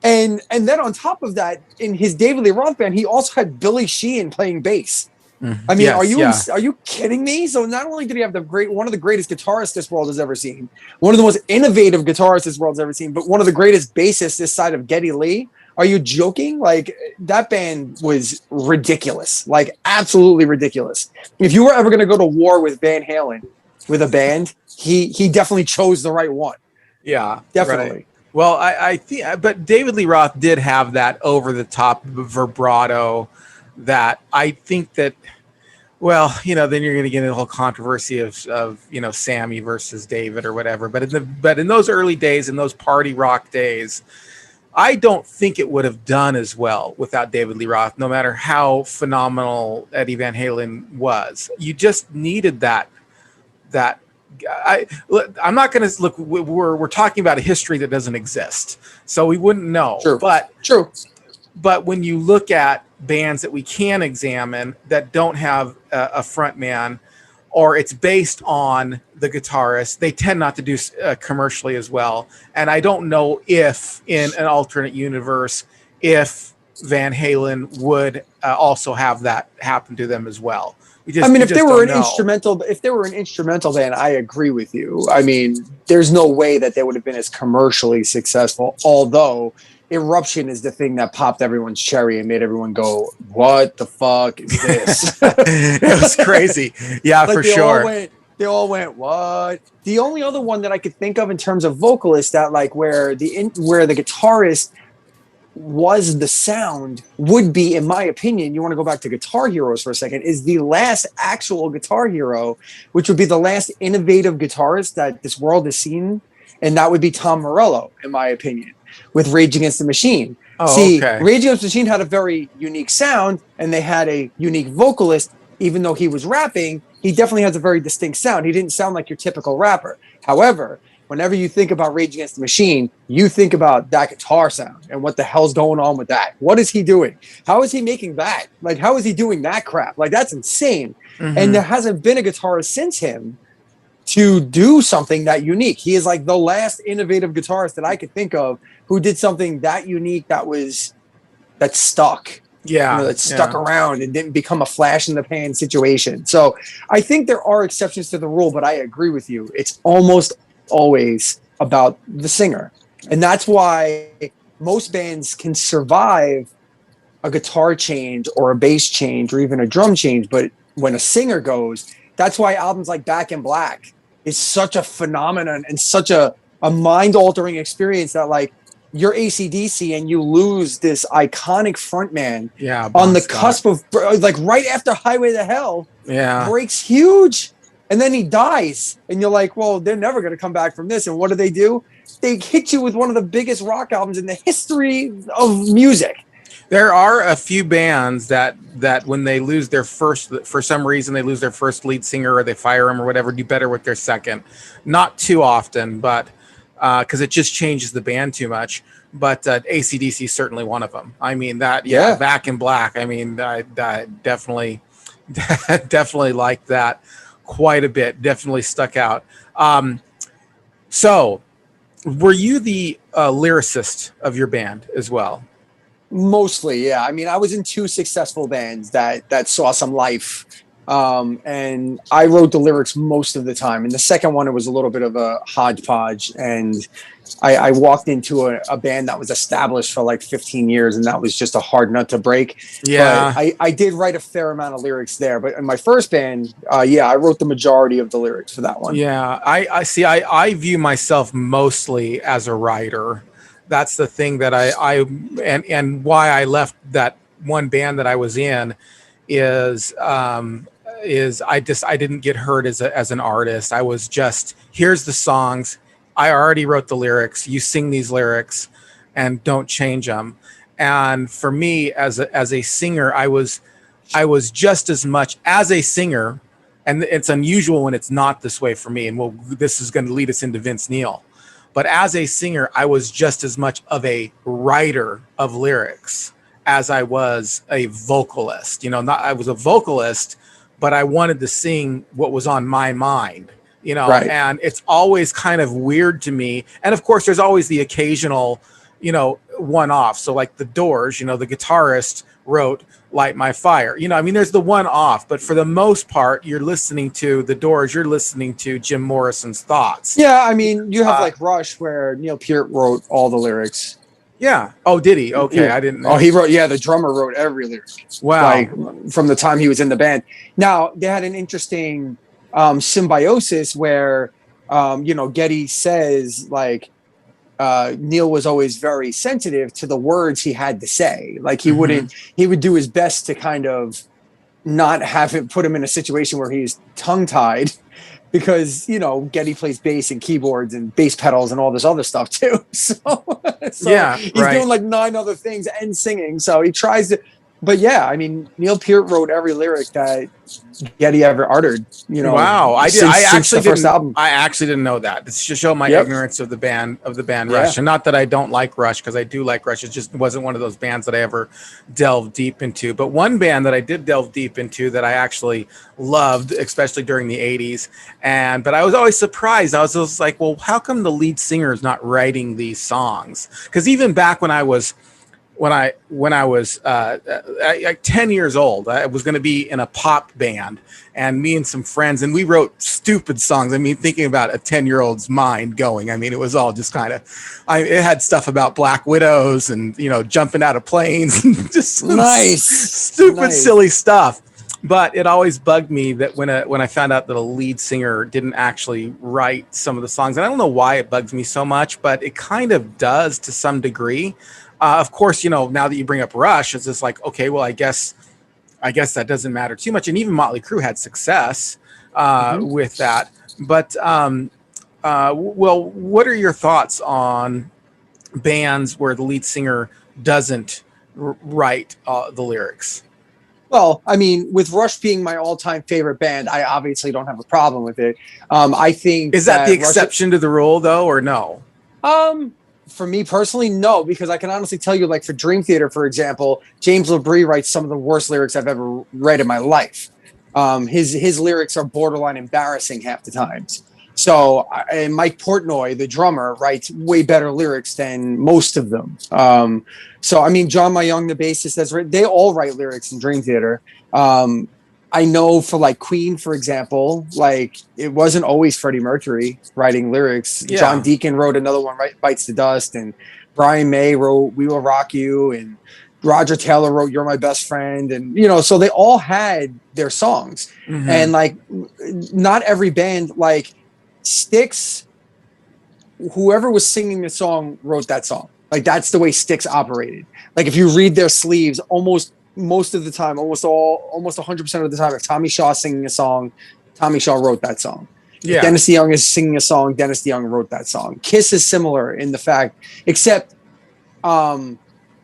[SPEAKER 2] And then on top of that, in his David Lee Roth band, he also had Billy Sheehan playing bass. I mean,
[SPEAKER 1] Yes,
[SPEAKER 2] are you kidding me? So not only did he have one of the greatest guitarists this world has ever seen, one of the most innovative guitarists this world has ever seen, but one of the greatest bassists this side of Geddy Lee. Are you joking? Like that band was ridiculous, like absolutely ridiculous. If you were ever going to go to war with Van Halen with a band, he definitely chose the right one.
[SPEAKER 1] Yeah,
[SPEAKER 2] definitely.
[SPEAKER 1] Right. Well, I think, but David Lee Roth did have that over the top vibrato that I think that, well, you know, then you're going to get into the whole controversy of you know, Sammy versus David or whatever. But in those early days, in those party rock days, I don't think it would have done as well without David Lee Roth, no matter how phenomenal Eddie Van Halen was. You just needed that. I'm not going to look. We're talking about a history that doesn't exist, so we wouldn't know.
[SPEAKER 2] True.
[SPEAKER 1] True. But when you look at bands that we can examine that don't have a front man, or it's based on the guitarist, they tend not to do commercially as well. And I don't know if in an alternate universe, if Van Halen would also have that happen to them as well.
[SPEAKER 2] If they were an instrumental band, I agree with you. I mean, there's no way that they would have been as commercially successful, although Eruption is the thing that popped everyone's cherry and made everyone go, what the fuck is this?
[SPEAKER 1] It was crazy. Yeah, like for sure.
[SPEAKER 2] They all went, what? The only other one that I could think of in terms of vocalist that like where the guitarist was the sound would be, in my opinion, you want to go back to Guitar Heroes for a second, is the last actual Guitar Hero, which would be the last innovative guitarist that this world has seen. And that would be Tom Morello, in my opinion, with Rage Against the Machine. Rage Against the Machine had a very unique sound and they had a unique vocalist. Even though he was rapping, he definitely has a very distinct sound. He didn't sound like your typical rapper. However, whenever you think about Rage Against the Machine, you think about that guitar sound and what the hell's going on with that. What is he doing? How is he making that? Like, how is he doing that crap? Like, that's insane. And there hasn't been a guitarist since him to do something that unique. He is like the last innovative guitarist that I could think of who did something that unique that stuck.
[SPEAKER 1] Yeah.
[SPEAKER 2] That stuck around and didn't become a flash in the pan situation. So I think there are exceptions to the rule, but I agree with you. It's almost always about the singer. And that's why most bands can survive a guitar change or a bass change or even a drum change. But when a singer goes, that's why albums like Back in Black is such a phenomenon and such a mind-altering experience that like you're AC/DC and you lose this iconic frontman on the cusp of like right after Highway to Hell breaks huge. And then he dies. And you're like, well, they're never going to come back from this. And what do? They hit you with one of the biggest rock albums in the history of music.
[SPEAKER 1] There are a few bands that when they lose their first, for some reason, they lose their first lead singer or they fire him or whatever, do better with their second. Not too often, but because it just changes the band too much. But AC/DC is certainly one of them. I mean, Back in Black. I mean, I definitely liked that quite a bit. Definitely stuck out. So Were you the lyricist of your band as well?
[SPEAKER 2] Mostly, yeah. I mean, I was in two successful bands that saw some life, and I wrote the lyrics most of the time. And the second one, it was a little bit of a hodgepodge, and I walked into a band that was established for like 15 years, and that was just a hard nut to break. But
[SPEAKER 1] Yeah.
[SPEAKER 2] I did write a fair amount of lyrics there. But in my first band, yeah, I wrote the majority of the lyrics for that one.
[SPEAKER 1] Yeah, I see. I view myself mostly as a writer. That's the thing that and why I left that one band that I was in is I didn't get heard as an artist. I was just, here's the songs. I already wrote the lyrics. You sing these lyrics and don't change them. And for me as a singer, I was just as much as a singer, and it's unusual when it's not this way for me. And well, this is going to lead us into Vince Neil. But as a singer, I was just as much of a writer of lyrics as I was a vocalist. You know, not I was a vocalist, but I wanted to sing what was on my mind. You know,
[SPEAKER 2] Right.
[SPEAKER 1] and it's always kind of weird to me. And of course, there's always the occasional, one-off. So like the Doors, the guitarist wrote Light My Fire. I mean, there's the one-off, but for the most part, you're listening to the Doors, you're listening to Jim Morrison's thoughts.
[SPEAKER 2] Yeah, I mean, you have like Rush, where Neil Peart wrote all the lyrics.
[SPEAKER 1] Yeah. Oh, did he? Okay,
[SPEAKER 2] Yeah.
[SPEAKER 1] I didn't know.
[SPEAKER 2] Oh, he wrote. Yeah, the drummer wrote every lyric.
[SPEAKER 1] Wow.
[SPEAKER 2] Like from the time he was in the band. Now they had an interesting symbiosis where, Geddy says like Neil was always very sensitive to the words he had to say. Like he would do his best to kind of not have it put him in a situation where he's tongue tied. Because Geddy plays bass and keyboards and bass pedals and all this other stuff too. So
[SPEAKER 1] yeah,
[SPEAKER 2] he's doing like 9 other things and singing. So he tries to, but yeah, I mean, Neil Peart wrote every lyric that Geddy ever uttered.
[SPEAKER 1] Wow, I actually didn't know that. This should show my ignorance of the band Rush, and not that I don't like Rush, because I do like Rush. It just wasn't one of those bands that I ever delved deep into. But one band that I did delve deep into that I actually loved, especially during the '80s, but I was always surprised. I was just like, well, how come the lead singer is not writing these songs? Because even back when I was 10 years old, I was going to be in a pop band, and me and some friends, and we wrote stupid songs. I mean, thinking about a 10-year-old's mind going, I mean, it was all just kind of, it had stuff about Black Widows and, jumping out of planes and just
[SPEAKER 2] nice,
[SPEAKER 1] stupid, silly stuff. But it always bugged me that when I found out that a lead singer didn't actually write some of the songs, and I don't know why it bugs me so much, but it kind of does to some degree. Of course, now that you bring up Rush, it's just like, okay, well, I guess that doesn't matter too much. And even Motley Crue had success with that. But, well, what are your thoughts on bands where the lead singer doesn't write the lyrics?
[SPEAKER 2] Well, I mean, with Rush being my all-time favorite band, I obviously don't have a problem with it. I think
[SPEAKER 1] is that the exception to the rule, though, or no?
[SPEAKER 2] For me personally, no, because I can honestly tell you, like for Dream Theater, for example, James LaBrie writes some of the worst lyrics I've ever read in my life. His lyrics are borderline embarrassing half the times. So, and Mike Portnoy, the drummer, writes way better lyrics than most of them. So, I mean, John Mayung, the bassist, they all write lyrics in Dream Theater. I know for like Queen, for example, like it wasn't always Freddie Mercury writing lyrics. Yeah. John Deacon wrote another one, Bites the Dust, and Brian May wrote We Will Rock You, and Roger Taylor wrote You're My Best Friend. And, so they all had their songs. Mm-hmm. And like, not every band, like Styx, whoever was singing the song wrote that song. Like that's the way Styx operated. Like if you read their sleeves, most of the time, almost 100% of the time, if Tommy Shaw's singing a song, Tommy Shaw wrote that song. Yeah. If Dennis DeYoung is singing a song, Dennis DeYoung wrote that song. Kiss is similar in the fact, except at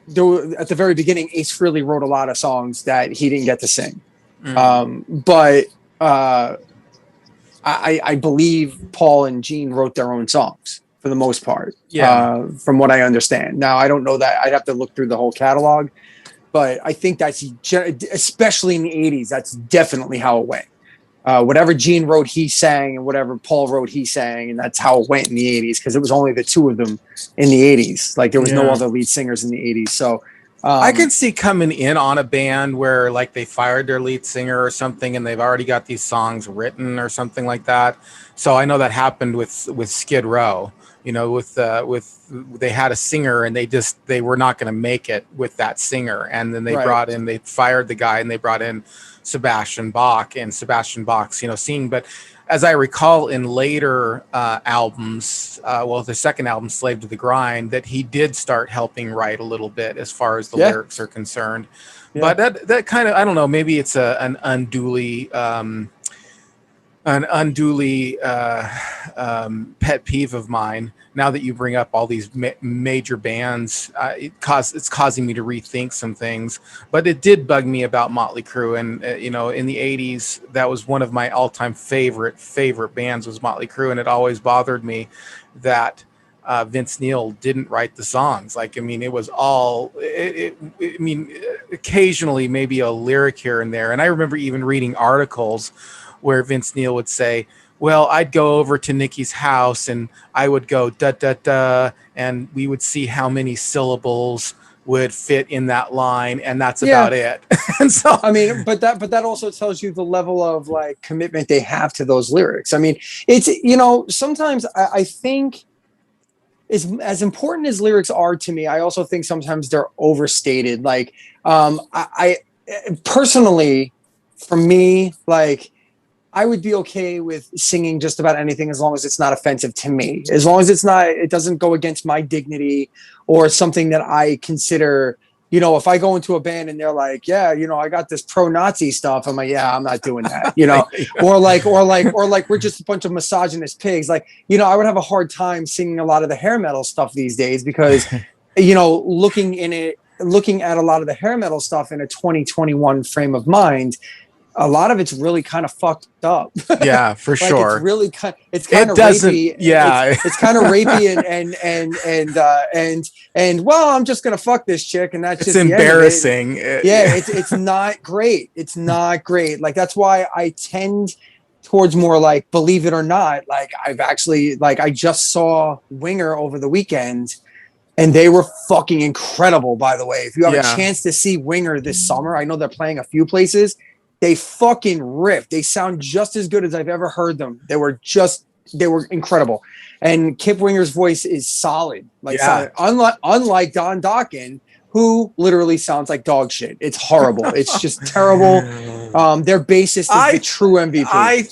[SPEAKER 2] the very beginning, Ace Frehley wrote a lot of songs that he didn't get to sing. Mm. But I believe Paul and Gene wrote their own songs for the most part, from what I understand. Now, I don't know that. I'd have to look through the whole catalog. But I think that's, especially in the 80s, that's definitely how it went. whatever Gene wrote, he sang, and whatever Paul wrote, he sang, and that's how it went in the '80s because it was only the two of them in the '80s. Like there was no other lead singers in the '80s. So
[SPEAKER 1] I can see coming in on a band where like they fired their lead singer or something, and they've already got these songs written or something like that. So I know that happened with Skid Row. You know, with they had a singer and they were not going to make it with that singer, and then they fired the guy and they brought in Sebastian Bach, and Sebastian Bach's, singing. But as I recall in later albums, the second album, Slave to the Grind, that he did start helping write a little bit as far as the lyrics are concerned. Yeah. But that kind of, I don't know, maybe it's an unduly pet peeve of mine. Now that you bring up all these major bands, it's causing me to rethink some things. But it did bug me about Motley Crue, and in the '80s, that was one of my all-time favorite bands was Motley Crue, and it always bothered me that Vince Neil didn't write the songs. Like, I mean, it was all. Occasionally maybe a lyric here and there, and I remember even reading articles where Vince Neil would say, well, I'd go over to Nikki's house and I would go da da da, and we would see how many syllables would fit in that line, and that's about it. And so,
[SPEAKER 2] I mean, but that also tells you the level of like commitment they have to those lyrics. I mean, it's sometimes I think as important as lyrics are to me, I also think sometimes they're overstated. Like, I personally, for me, like, I would be okay with singing just about anything as long as it's not offensive to me, as long as it doesn't go against my dignity or something that I consider, if I go into a band and they're like, yeah, I got this pro-Nazi stuff. I'm like, yeah, I'm not doing that, or like we're just a bunch of misogynist pigs. Like, I would have a hard time singing a lot of the hair metal stuff these days because, looking at a lot of the hair metal stuff in a 2021 frame of mind, a lot of it's really kind of fucked up.
[SPEAKER 1] Yeah, for
[SPEAKER 2] like
[SPEAKER 1] sure.
[SPEAKER 2] It's really kind of rapey.
[SPEAKER 1] Yeah.
[SPEAKER 2] It's kind of rapey and well, I'm just going to fuck this chick. And that's
[SPEAKER 1] it's
[SPEAKER 2] just
[SPEAKER 1] embarrassing.
[SPEAKER 2] It's not great. It's not great. Like, that's why I tend towards more like, believe it or not, like I just saw Winger over the weekend. And they were fucking incredible, by the way. If you have a chance to see Winger this summer, I know they're playing a few places. They fucking ripped. They sound just as good as I've ever heard them. They were incredible. And Kip Winger's voice is solid. Solid. Unlike Don Dokken, who literally sounds like dog shit. It's horrible. It's just terrible. Their bassist is the true MVP.
[SPEAKER 1] I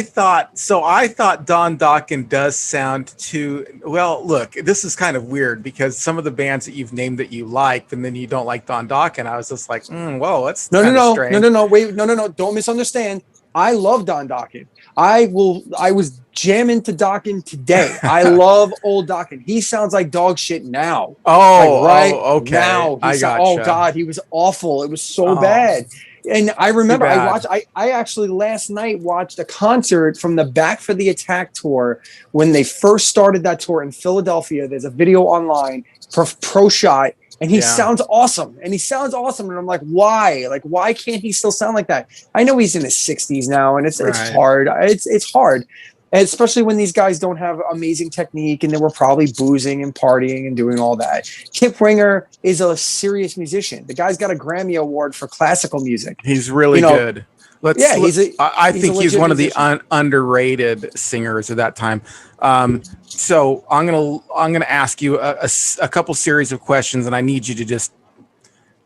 [SPEAKER 1] thought Don Dokken does sound too well. Look, this is kind of weird because some of the bands that you've named that you like, and then you don't like Don Dokken. I was just like, whoa, that's strange.
[SPEAKER 2] No. Don't misunderstand. I love Don Dokken. I was jamming to Dokken today. I love old Dokken. He sounds like dog shit now.
[SPEAKER 1] Okay.
[SPEAKER 2] Now oh God, he was awful. It was so bad. And I remember I actually last night watched a concert from the Back for the Attack tour when they first started that tour in Philadelphia. There's a video online for Pro Shot. And he sounds awesome. And I'm like, why? Like, why can't he still sound like that? I know he's in his 60s now, and it's hard. It's hard. And especially when these guys don't have amazing technique and they were probably boozing and partying and doing all that. Kip Winger is a serious musician. The guy's got a Grammy Award for classical music.
[SPEAKER 1] He's really good. I think he's one of the underrated singers of that time. So I'm gonna ask you a couple series of questions, and I need you to just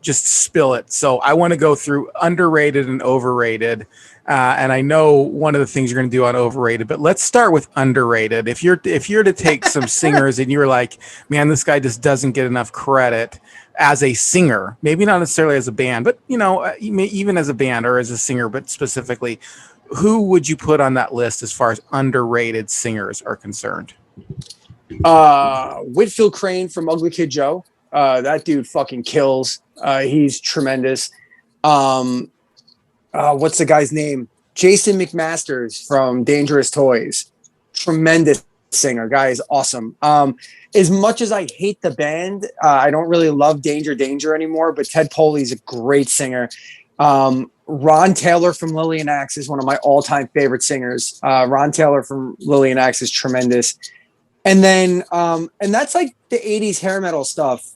[SPEAKER 1] spill it. So I want to go through underrated and overrated, and I know one of the things you're going to do on overrated, but let's start with underrated. If you're to take some singers and you're like, man, this guy just doesn't get enough credit as a singer, maybe not necessarily as a band, but even as a band or as a singer, but specifically, who would you put on that list as far as underrated singers are concerned?
[SPEAKER 2] Whitfield Crane from Ugly Kid Joe. That dude fucking kills. He's tremendous. What's the guy's name? Jason McMasters from Dangerous Toys. Tremendous singer. Guy is awesome. As much as I hate the band, I don't really love Danger anymore, but Ted Poley's a great singer. Ron Taylor from Lillian Axe is one of my all-time favorite singers. Ron Taylor from Lillian Axe is tremendous. And then, and that's like the 80s hair metal stuff.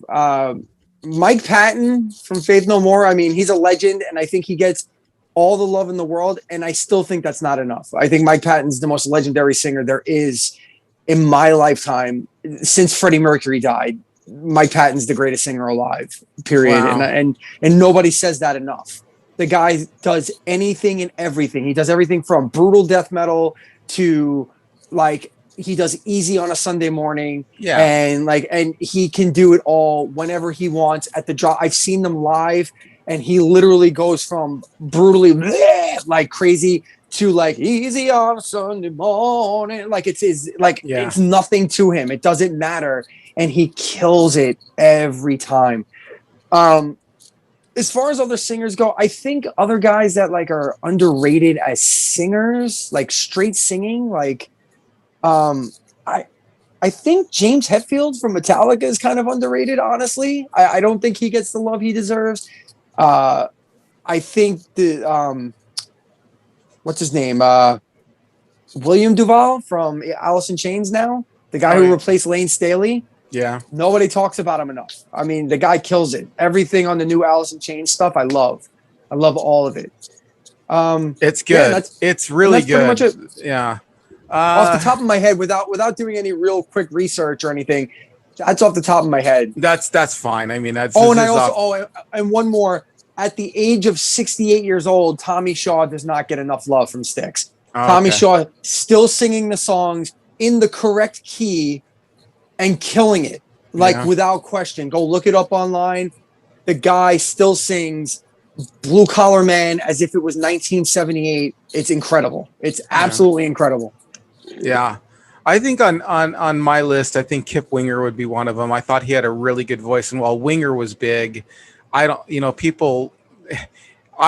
[SPEAKER 2] Mike Patton from Faith No More. I mean, he's a legend, and I think he gets all the love in the world. And I still think that's not enough. I think Mike Patton's the most legendary singer there is in my lifetime since Freddie Mercury died. Mike Patton's the greatest singer alive, period.
[SPEAKER 1] Wow.
[SPEAKER 2] And nobody says that enough. The guy does anything and everything. He does everything from brutal death metal to like he does Easy on a Sunday morning.
[SPEAKER 1] Yeah.
[SPEAKER 2] And he can do it all whenever he wants at the drop. I've seen them live and he literally goes from brutally bleh, like crazy to like Easy on a Sunday morning. Like it's nothing to him. It doesn't matter. And he kills it every time. As far as other singers go, I think other guys that like are underrated as singers, like straight singing, like I think James Hetfield from Metallica is kind of underrated, honestly. I don't think he gets the love he deserves. I think the what's his name? William Duvall from Alice in Chains now, the guy who replaced Lane Staley.
[SPEAKER 1] Yeah.
[SPEAKER 2] Nobody talks about him enough. I mean, the guy kills it. Everything on the new Alice in Chains stuff, I love. I love all of it.
[SPEAKER 1] It's good. Yeah, it's really good. Pretty much it. Yeah.
[SPEAKER 2] Off the top of my head, without doing any real quick research or anything, that's off the top of my head.
[SPEAKER 1] That's fine. I mean, that's.
[SPEAKER 2] And one more. At the age of 68 years old, Tommy Shaw does not get enough love from Styx. Tommy Shaw still singing the songs in the correct key and killing it, without question. Go look it up online. The guy still sings Blue Collar Man as if it was 1978. It's incredible. It's absolutely incredible.
[SPEAKER 1] Yeah. I think on my list, I think Kip Winger would be one of them. I thought he had a really good voice. And while Winger was big, I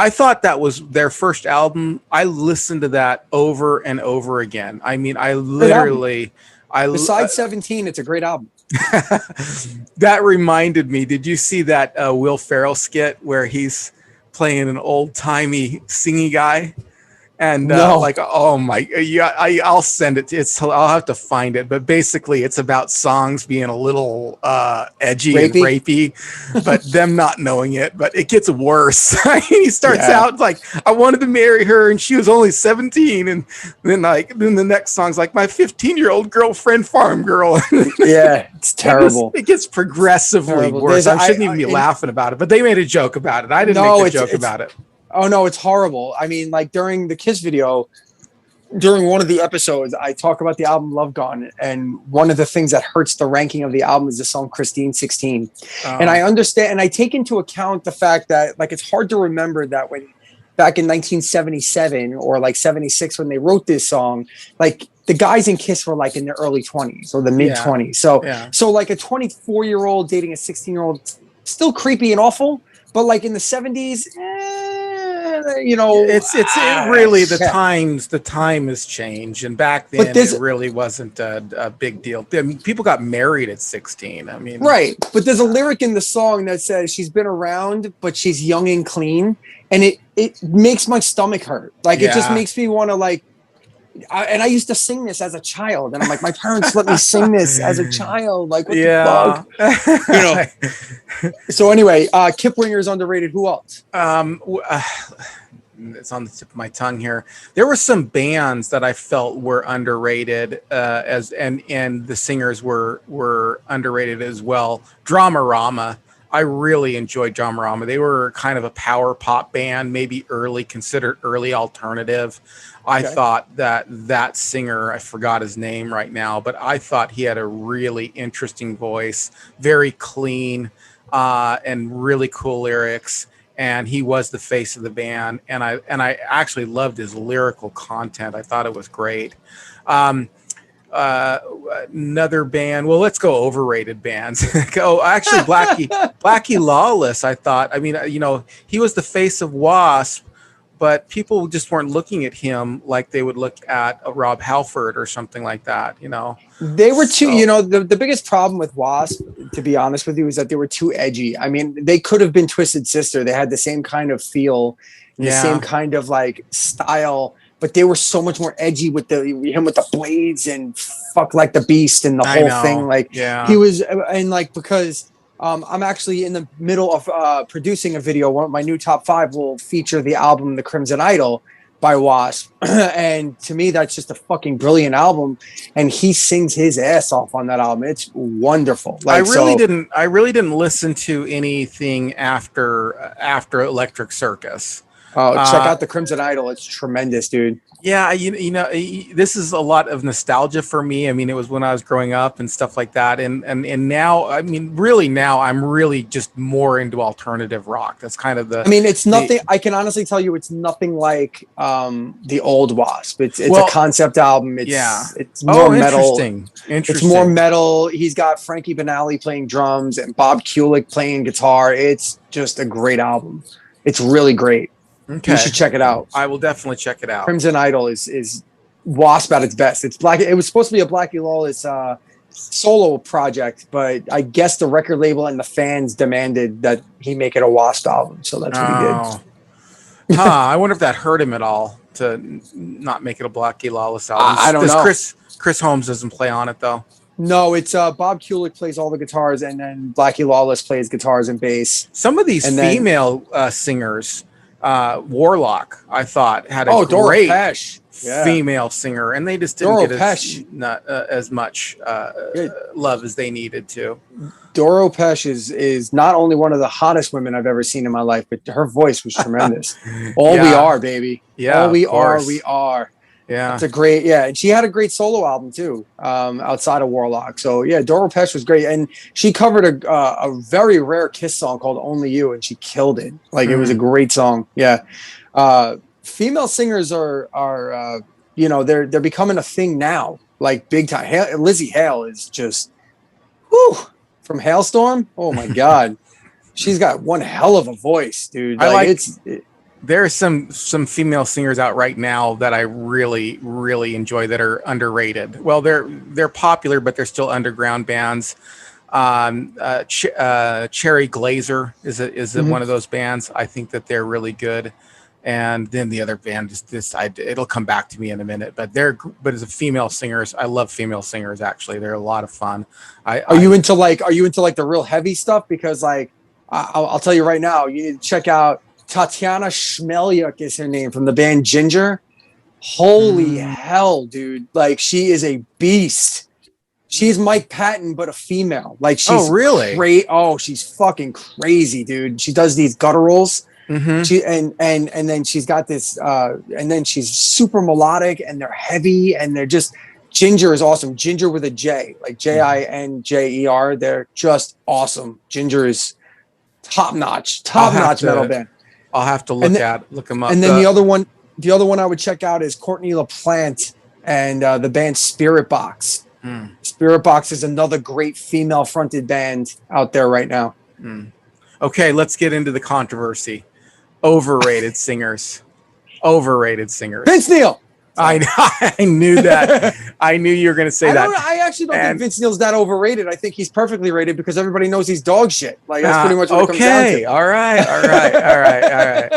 [SPEAKER 1] thought that was their first album. I listened to that over and over again. I mean,
[SPEAKER 2] Besides 17, it's a great album.
[SPEAKER 1] That reminded me. Did you see that Will Ferrell skit where he's playing an old timey singing guy? And
[SPEAKER 2] no.
[SPEAKER 1] I'll send it. I'll have to find it. But basically, it's about songs being a little edgy and rapey, but them not knowing it. But it gets worse. He starts out like, "I wanted to marry her, and she was only 17," and then the next song's like, "My 15-year-old girlfriend, farm girl."
[SPEAKER 2] Yeah, it's terrible.
[SPEAKER 1] It gets progressively worse. I shouldn't even be laughing about it, but they made a joke about it. I didn't make a joke about it.
[SPEAKER 2] Oh no, it's horrible. I mean, like during the Kiss video, during one of the episodes, I talk about the album Love Gun, and one of the things that hurts the ranking of the album is the song Christine 16. And I understand, and I take into account the fact that like it's hard to remember that when back in 1977 or like 76 when they wrote this song, like the guys in Kiss were like in their early 20s or the mid 20s. So like a 24-year-old dating a 16-year-old, still creepy and awful, but like in the 70s,
[SPEAKER 1] the time has changed, and back then it really wasn't a big deal. I mean, people got married at 16. I mean,
[SPEAKER 2] right. But there's a lyric in the song that says she's been around, but she's young and clean, and it makes my stomach hurt. Like it just makes me want to like. And I used to sing this as a child, and I'm like, my parents let me sing this as a child. Like, what the fuck? So anyway, Kip Winger is underrated. Who else?
[SPEAKER 1] It's on the tip of my tongue here. There were some bands that I felt were underrated, and the singers were underrated as well. Dramarama. I really enjoyed Dramarama. They were kind of a power pop band, maybe considered early alternative. I thought that singer, I forgot his name right now, but I thought he had a really interesting voice, very clean, and really cool lyrics. And he was the face of the band. And I actually loved his lyrical content. I thought it was great. Another band. Well, let's go overrated bands. Actually, Blackie Lawless. I thought. I mean, he was the face of Wasp, but people just weren't looking at him like they would look at a Rob Halford or something like that, you know.
[SPEAKER 2] They were too,
[SPEAKER 1] So-
[SPEAKER 2] you know, the biggest problem with Wasp, to be honest with you, is that they were too edgy. I mean, they could have been Twisted Sister. They had the same kind of feel and the same kind of like style, but they were so much more edgy with him with the blades and fuck like the Beast and the whole thing. Like he was, and like, because I'm actually in the middle of producing a video. One of my new top 5 will feature the album The Crimson Idol by Wasp. And to me, that's just a fucking brilliant album. And he sings his ass off on that album. It's wonderful. Like,
[SPEAKER 1] I really didn't listen to anything after Electric Circus.
[SPEAKER 2] Oh, check out The Crimson Idol. It's tremendous, dude.
[SPEAKER 1] Yeah, you know, this is a lot of nostalgia for me. I mean, it was when I was growing up and stuff like that, and now, I mean, really now, I'm really just more into alternative rock. That's kind of the.
[SPEAKER 2] I mean, it's nothing. I can honestly tell you, it's nothing like the old Wasp. It's a concept album. It's more metal.
[SPEAKER 1] Interesting.
[SPEAKER 2] It's more metal. He's got Frankie Banali playing drums and Bob Kulick playing guitar. It's just a great album. It's really great.
[SPEAKER 1] Okay.
[SPEAKER 2] You should check it out.
[SPEAKER 1] I will definitely check it out.
[SPEAKER 2] Crimson Idol is Wasp at its best. It's black. It was supposed to be a Blackie Lawless solo project, but I guess the record label and the fans demanded that he make it a Wasp album, so that's what he did.
[SPEAKER 1] I wonder if that hurt him at all to not make it a Blackie Lawless album.
[SPEAKER 2] I don't know.
[SPEAKER 1] Chris Holmes doesn't play on it though.
[SPEAKER 2] No, it's Bob Kulick plays all the guitars, and then Blackie Lawless plays guitars and bass.
[SPEAKER 1] Some of these female singers. Warlock, I thought, had a
[SPEAKER 2] Dora
[SPEAKER 1] great
[SPEAKER 2] Pesh.
[SPEAKER 1] female singer, and they just didn't get as much love as they needed to.
[SPEAKER 2] Doro Pesh is not only one of the hottest women I've ever seen in my life, but her voice was tremendous. We are, baby.
[SPEAKER 1] Yeah,
[SPEAKER 2] all we are.
[SPEAKER 1] Yeah,
[SPEAKER 2] it's a great. Yeah, and she had a great solo album too, outside of Warlock. So yeah, Doro Pesh was great, and she covered a very rare Kiss song called "Only You," and she killed it. Like it was a great song. Yeah, female singers are you know, they're becoming a thing now, like big time. Lizzie Hale is just, whoo, from Hailstorm. Oh my god, she's got one hell of a voice, dude.
[SPEAKER 1] There are some female singers out right now that I really, really enjoy that are underrated. Well, they're popular, but they're still underground bands. Cherry Glazer is one of those bands. I think that they're really good. And then the other band it'll come back to me in a minute. But as a female singers, I love female singers. Actually, they're a lot of fun.
[SPEAKER 2] Are you into the real heavy stuff? Because like I'll tell you right now, you need to check out. Tatiana Schmelyuk is her name, from the band Ginger. Holy hell, dude. Like, she is a beast. She's Mike Patton, but a female. Like, she's
[SPEAKER 1] really
[SPEAKER 2] great. Oh, she's fucking crazy, dude. She does these gutturals.
[SPEAKER 1] Mm-hmm.
[SPEAKER 2] And then she's got this and then she's super melodic, and they're heavy, and they're just Ginger is awesome. Ginger with a J, like Jinjer. They're just awesome. Ginger is top notch metal band.
[SPEAKER 1] I'll have to look them up.
[SPEAKER 2] And then the other one I would check out is Courtney LaPlante and the band Spirit Box. Spirit Box is another great female fronted band out there right now.
[SPEAKER 1] Okay, let's get into the controversy. Overrated singers. Vince Neil. I knew that. I knew you were going to say that.
[SPEAKER 2] I actually don't think Vince Neil's that overrated. I think he's perfectly rated because everybody knows he's dog shit. Like, that's pretty much what it comes down to.
[SPEAKER 1] All right.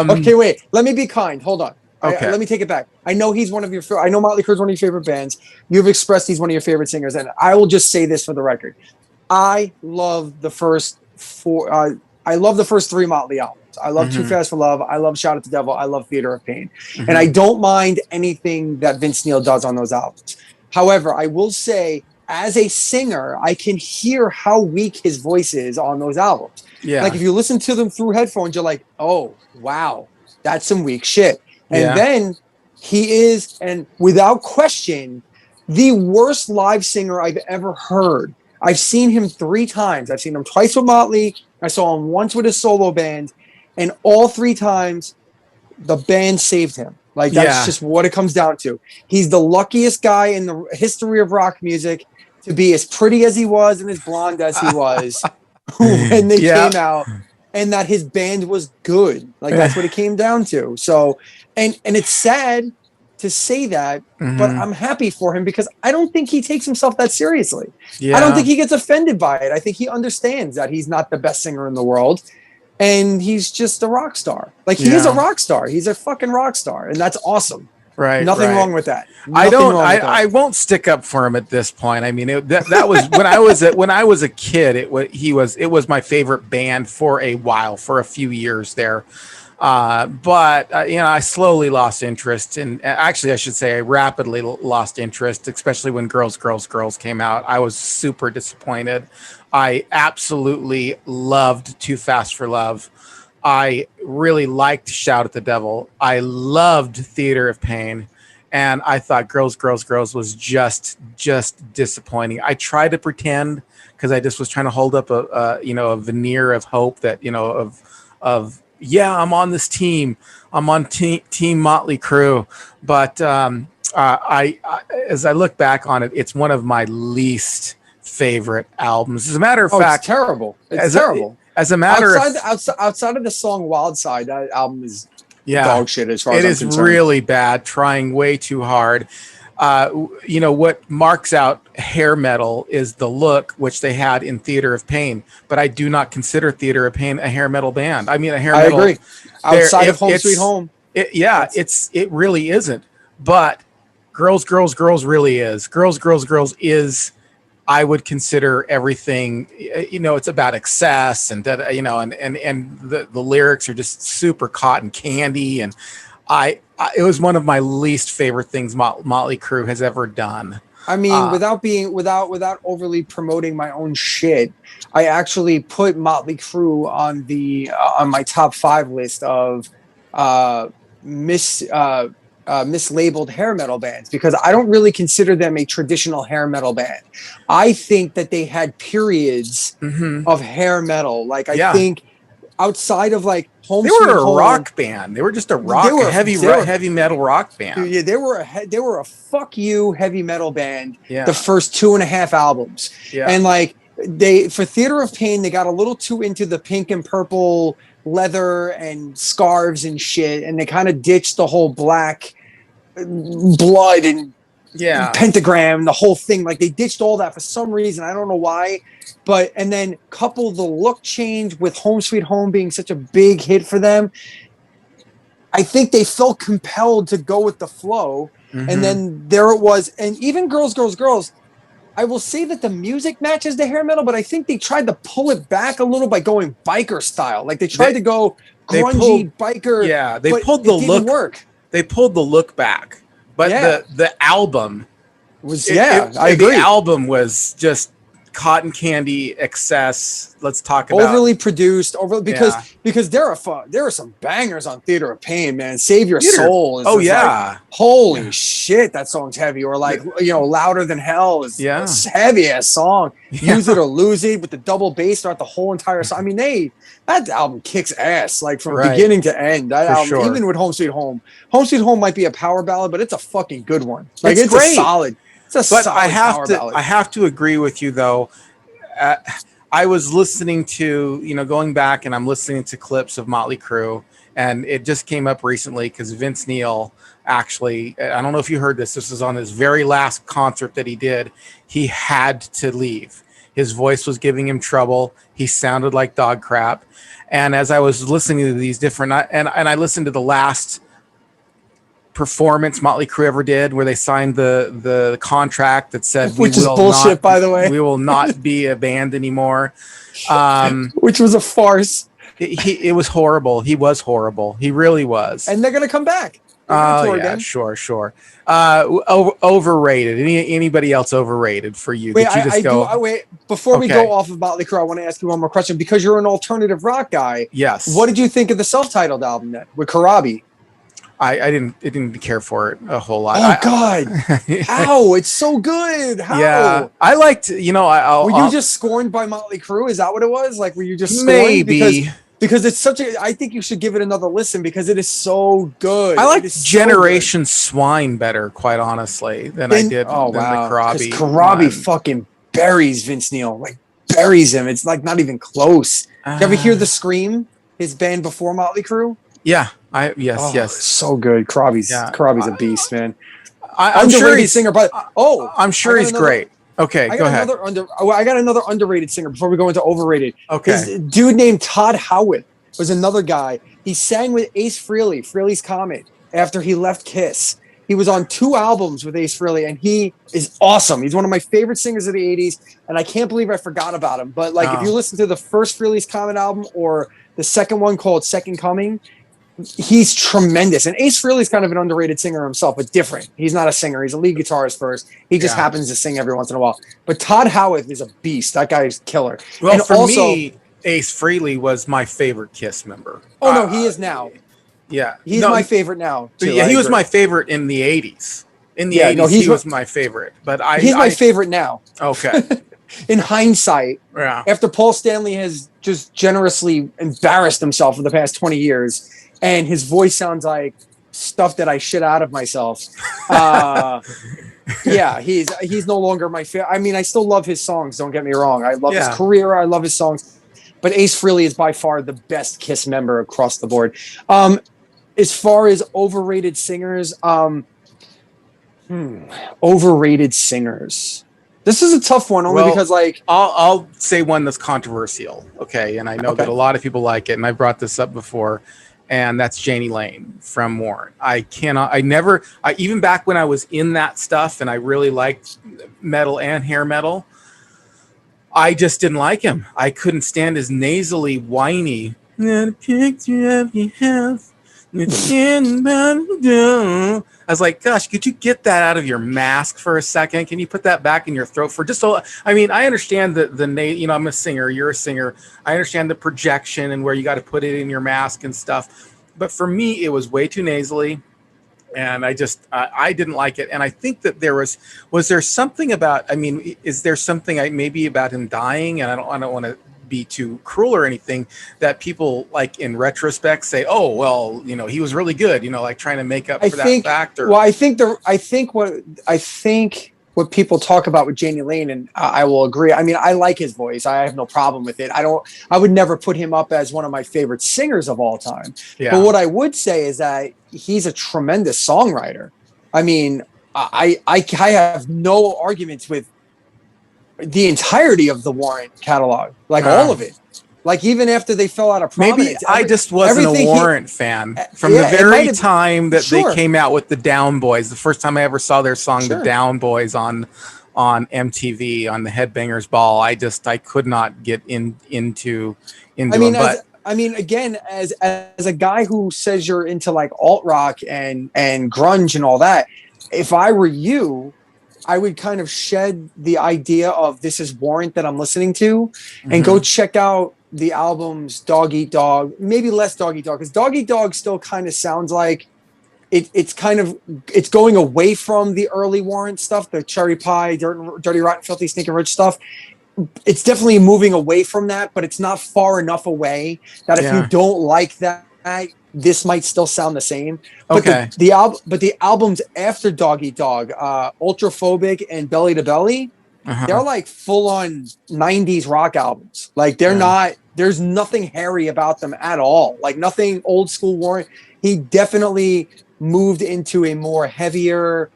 [SPEAKER 2] Okay, wait. Let me be kind. Hold on.
[SPEAKER 1] Okay.
[SPEAKER 2] Let me take it back. I know he's one of your. I know Motley Crue's one of your favorite bands. You've expressed he's one of your favorite singers, and I will just say this for the record: I love the first four. I love the first 3 Motley albums. I love Too Fast for Love. I love Shout at the Devil. I love Theater of Pain, and I don't mind anything that Vince Neil does on those albums. However, I will say, as a singer, I can hear how weak his voice is on those albums.
[SPEAKER 1] Yeah.
[SPEAKER 2] Like if you listen to them through headphones, you're like, oh wow, that's some weak shit. And then he is, and without question, the worst live singer I've ever heard. I've seen him 3 times. I've seen him twice with Motley. I saw him once with his solo band, and all 3 times the band saved him. Like, that's just what it comes down to. He's the luckiest guy in the history of rock music to be as pretty as he was and as blonde as he was when they came out. and that his band was good. Like that's what it came down to. So, and it's sad to say that, but I'm happy for him because I don't think he takes himself that seriously.
[SPEAKER 1] Yeah.
[SPEAKER 2] I don't think he gets offended by it. I think he understands that he's not the best singer in the world and he's just a rock star. Like he is a rock star. He's a fucking rock star and that's awesome.
[SPEAKER 1] Right.
[SPEAKER 2] Nothing wrong with that.
[SPEAKER 1] I won't stick up for him at this point. I mean, that was when I was a kid. It was my favorite band for a while, for a few years there. But I slowly lost interest, and actually, I should say, I rapidly lost interest, especially when Girls, Girls, Girls came out. I was super disappointed. I absolutely loved Too Fast for Love. I really liked Shout at the Devil. I loved Theater of Pain. And I thought Girls, Girls, Girls was just disappointing. I tried to pretend because I just was trying to hold up a veneer of hope that, I'm on this team. I'm on team Motley Crue. But I as I look back on it, it's one of my least favorite albums. As a matter of fact,
[SPEAKER 2] it's terrible. It's terrible.
[SPEAKER 1] As a matter
[SPEAKER 2] outside of the song Wild Side, that album is dog shit as far as I'm concerned. It is
[SPEAKER 1] really bad, trying way too hard. What marks out hair metal is the look which they had in Theater of Pain, but I do not consider Theater of Pain a hair metal band. I mean, a hair metal.
[SPEAKER 2] I agree. Outside of Home Sweet Home.
[SPEAKER 1] It really isn't. But Girls, Girls, Girls really is. Girls, Girls, Girls is, I would consider everything, it's about excess and that, and the lyrics are just super cotton candy. And it was one of my least favorite things Motley Crue has ever done.
[SPEAKER 2] I mean, without overly promoting my own shit, I actually put Motley Crue on my top 5 list of mislabeled hair metal bands because I don't really consider them a traditional hair metal band. I think that they had periods of hair metal. Like I think outside of like Home
[SPEAKER 1] They
[SPEAKER 2] Sweet
[SPEAKER 1] were a
[SPEAKER 2] Home,
[SPEAKER 1] rock band. They were just a heavy metal rock band.
[SPEAKER 2] Yeah, they were a fuck you heavy metal band.
[SPEAKER 1] Yeah.
[SPEAKER 2] The first 2.5 albums.
[SPEAKER 1] Yeah.
[SPEAKER 2] And like for Theater of Pain, they got a little too into the pink and purple leather and scarves and shit, and they kind of ditched the whole black blood and pentagram, the whole thing. Like they ditched all that for some reason. I don't know why. And then couple the look change with Home Sweet Home being such a big hit for them. I think they felt compelled to go with the flow. And then there it was. And even Girls, Girls, Girls, I will say that the music matches the hair metal, but I think they tried to pull it back a little by going biker style. Like they tried to go grungy biker.
[SPEAKER 1] Yeah, they pulled the look.
[SPEAKER 2] Work.
[SPEAKER 1] They pulled the look back. But the album
[SPEAKER 2] was I agree.
[SPEAKER 1] The album was just cotton candy excess. Let's talk about
[SPEAKER 2] overly produced, because there are some bangers on Theater of Pain, man. Save Your Soul is holy shit, that song's heavy. Or like Louder Than Hell is a heavy ass song. Use It or Lose It with the double bass throughout the whole entire song. I mean that album kicks ass, like from beginning to end. That album, even with Home Sweet Home. Home Sweet Home might be a power ballad, but it's a fucking good one. Like it's great.
[SPEAKER 1] I have to agree with you though. I was listening to, going back and I'm listening to clips of Motley Crue, and it just came up recently because Vince Neil actually, I don't know if you heard this. This was on his very last concert that he did. He had to leave. His voice was giving him trouble. He sounded like dog crap. And as I was listening to these different, and I listened to the last performance Motley Crue ever did, where they signed the contract that said,
[SPEAKER 2] which is bullshit, by the way,
[SPEAKER 1] we will not be a band anymore.
[SPEAKER 2] Which was a farce.
[SPEAKER 1] It was horrible. He was horrible. He really was.
[SPEAKER 2] And they're gonna come back.
[SPEAKER 1] Again. Sure. Overrated. Anybody else overrated for you?
[SPEAKER 2] Wait, before we go off of Motley Crue, I want to ask you one more question because you're an alternative rock guy.
[SPEAKER 1] Yes.
[SPEAKER 2] What did you think of the self-titled album then with Karabi?
[SPEAKER 1] I didn't care for it a whole lot.
[SPEAKER 2] Oh God! How? It's so good. How?
[SPEAKER 1] Yeah, I liked. Were
[SPEAKER 2] you just scorned by Motley Crue? Is that what it was? Like, were you just scorned?
[SPEAKER 1] Maybe
[SPEAKER 2] because it's such a. I think you should give it another listen because it is so good.
[SPEAKER 1] I like Generation Swine better, quite honestly, than I did.
[SPEAKER 2] Oh
[SPEAKER 1] than
[SPEAKER 2] wow!
[SPEAKER 1] the Karabi.
[SPEAKER 2] Karabi fucking buries Vince Neil, like buries him. It's like not even close. Did you ever hear the Scream? His band before Motley Crue.
[SPEAKER 1] Yeah, yes.
[SPEAKER 2] So good. Karabi's a beast, man.
[SPEAKER 1] I'm sure he's
[SPEAKER 2] singer, but
[SPEAKER 1] I'm sure he's great. Okay, go ahead.
[SPEAKER 2] I got another underrated singer before we go into overrated.
[SPEAKER 1] Okay,
[SPEAKER 2] this dude named Todd Howitt was another guy. He sang with Ace Frehley, Frehley's Comet, after he left Kiss. He was on 2 albums with Ace Frehley, and he is awesome. He's one of my favorite singers of the 80s, and I can't believe I forgot about him. But if you listen to the first Frehley's Comet album or the second one called Second Coming, he's tremendous. And Ace Frehley's kind of an underrated singer himself, but different. He's not a singer. He's a lead guitarist first. He just happens to sing every once in a while. But Todd Howitt is a beast. That guy's killer.
[SPEAKER 1] Well, and for me, Ace Frehley was my favorite Kiss member.
[SPEAKER 2] Oh, no, he is now.
[SPEAKER 1] Yeah.
[SPEAKER 2] He's my favorite now, too.
[SPEAKER 1] Yeah, he was my favorite in the 80s. In the 80s, he was my favorite. But he's
[SPEAKER 2] my favorite now.
[SPEAKER 1] Okay.
[SPEAKER 2] In hindsight, after Paul Stanley has just generously embarrassed himself for the past 20 years, and his voice sounds like stuff that I shit out of myself. He's no longer my favorite. I mean, I still love his songs. Don't get me wrong. I love his career. I love his songs. But Ace Frehley is by far the best Kiss member across the board. As far as overrated singers, overrated singers. This is a tough one only because
[SPEAKER 1] I'll say one that's controversial. Okay. And I know that a lot of people like it. And I brought this up before. And that's Jani Lane from Warrant. Even back when I was in that stuff and I really liked metal and hair metal, I just didn't like him. I couldn't stand his nasally, whiny. I was like, gosh, could you get that out of your mask for a second? Can you put that back in your throat for just so? I mean, I understand I'm a singer, you're a singer. I understand the projection and where you got to put it in your mask and stuff. But for me, it was way too nasally. And I didn't like it. And I think that was there something about, is there something maybe about him dying? And I don't want to be too cruel or anything that people like in retrospect say, oh, well, he was really good, trying to make up for that fact.
[SPEAKER 2] Well, I think what people talk about with Jani Lane, and I will agree. I mean, I like his voice. I have no problem with it. I would never put him up as one of my favorite singers of all time. Yeah. But what I would say is that he's a tremendous songwriter. I mean, I have no arguments with the entirety of the Warrant catalog, all of it. Even after they fell out of prominence.
[SPEAKER 1] Maybe I just wasn't a Warrant fan from the very time that they came out with the Down Boys. The first time I ever saw their song, The Down Boys, on MTV on the Headbangers Ball, I could not get into them.
[SPEAKER 2] Again, as a guy who says you're into alt rock and grunge and all that, if I were you, I would kind of shed the idea of this is Warrant that I'm listening to and go check out the albums Dog Eat Dog, maybe less Dog Eat Dog, because Dog Eat Dog still kind of sounds like it's going away from the early Warrant stuff, the Cherry Pie, Dirty Rotten Filthy Stinking Rich stuff. It's definitely moving away from that, but it's not far enough away that if you don't like that, this might still sound the same. But the albums after Dog Eat Dog, Ultraphobic and Belly to Belly, they're full on 90s rock albums. They're not, there's nothing hairy about them at all. Nothing old school Warrant. He definitely moved into a more heavier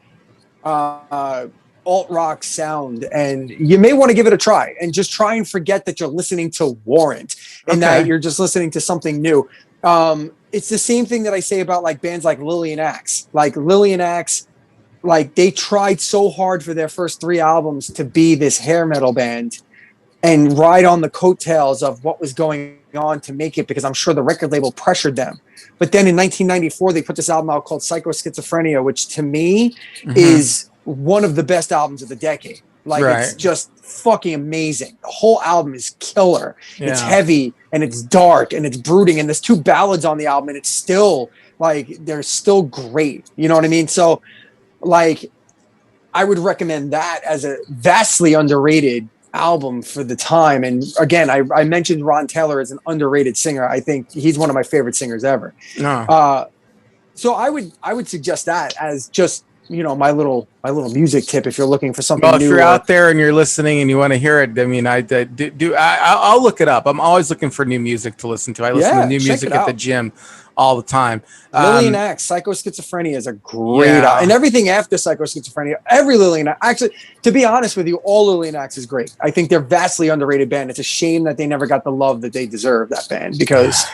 [SPEAKER 2] alt rock sound, and you may want to give it a try and just try and forget that you're listening to Warrant and that you're just listening to something new. It's the same thing that I say about bands like Lillian Axe. Lillian Axe, they tried so hard for their first 3 albums to be this hair metal band and ride on the coattails of what was going on to make it, because I'm sure the record label pressured them. But then in 1994, they put this album out called Psycho Schizophrenia, which to me is one of the best albums of the decade. It's just fucking amazing. The whole album is killer. Yeah. It's heavy and it's dark and it's brooding, and there's 2 ballads on the album, and it's still they're still great. You know what I mean? So I would recommend that as a vastly underrated album for the time. And again, I mentioned Ron Taylor as an underrated singer. I think he's one of my favorite singers ever. So I would suggest that as just my little music tip if you're looking for something
[SPEAKER 1] Well, if
[SPEAKER 2] new.
[SPEAKER 1] you're out there and you're listening and you want to hear it, I mean, I'll look it up. I'm always looking for new music to listen to. I listen to new
[SPEAKER 2] Check
[SPEAKER 1] music
[SPEAKER 2] it
[SPEAKER 1] at the
[SPEAKER 2] out.
[SPEAKER 1] gym all the time.
[SPEAKER 2] Lillian Axe, Psychoschizophrenia is a great,
[SPEAKER 1] Yeah.
[SPEAKER 2] and everything after Psychoschizophrenia, every Lillian Axe. Actually, to be honest with you, all Lillian Axe is great. I think they're vastly underrated band. It's a shame that they never got the love that they deserve, that band, because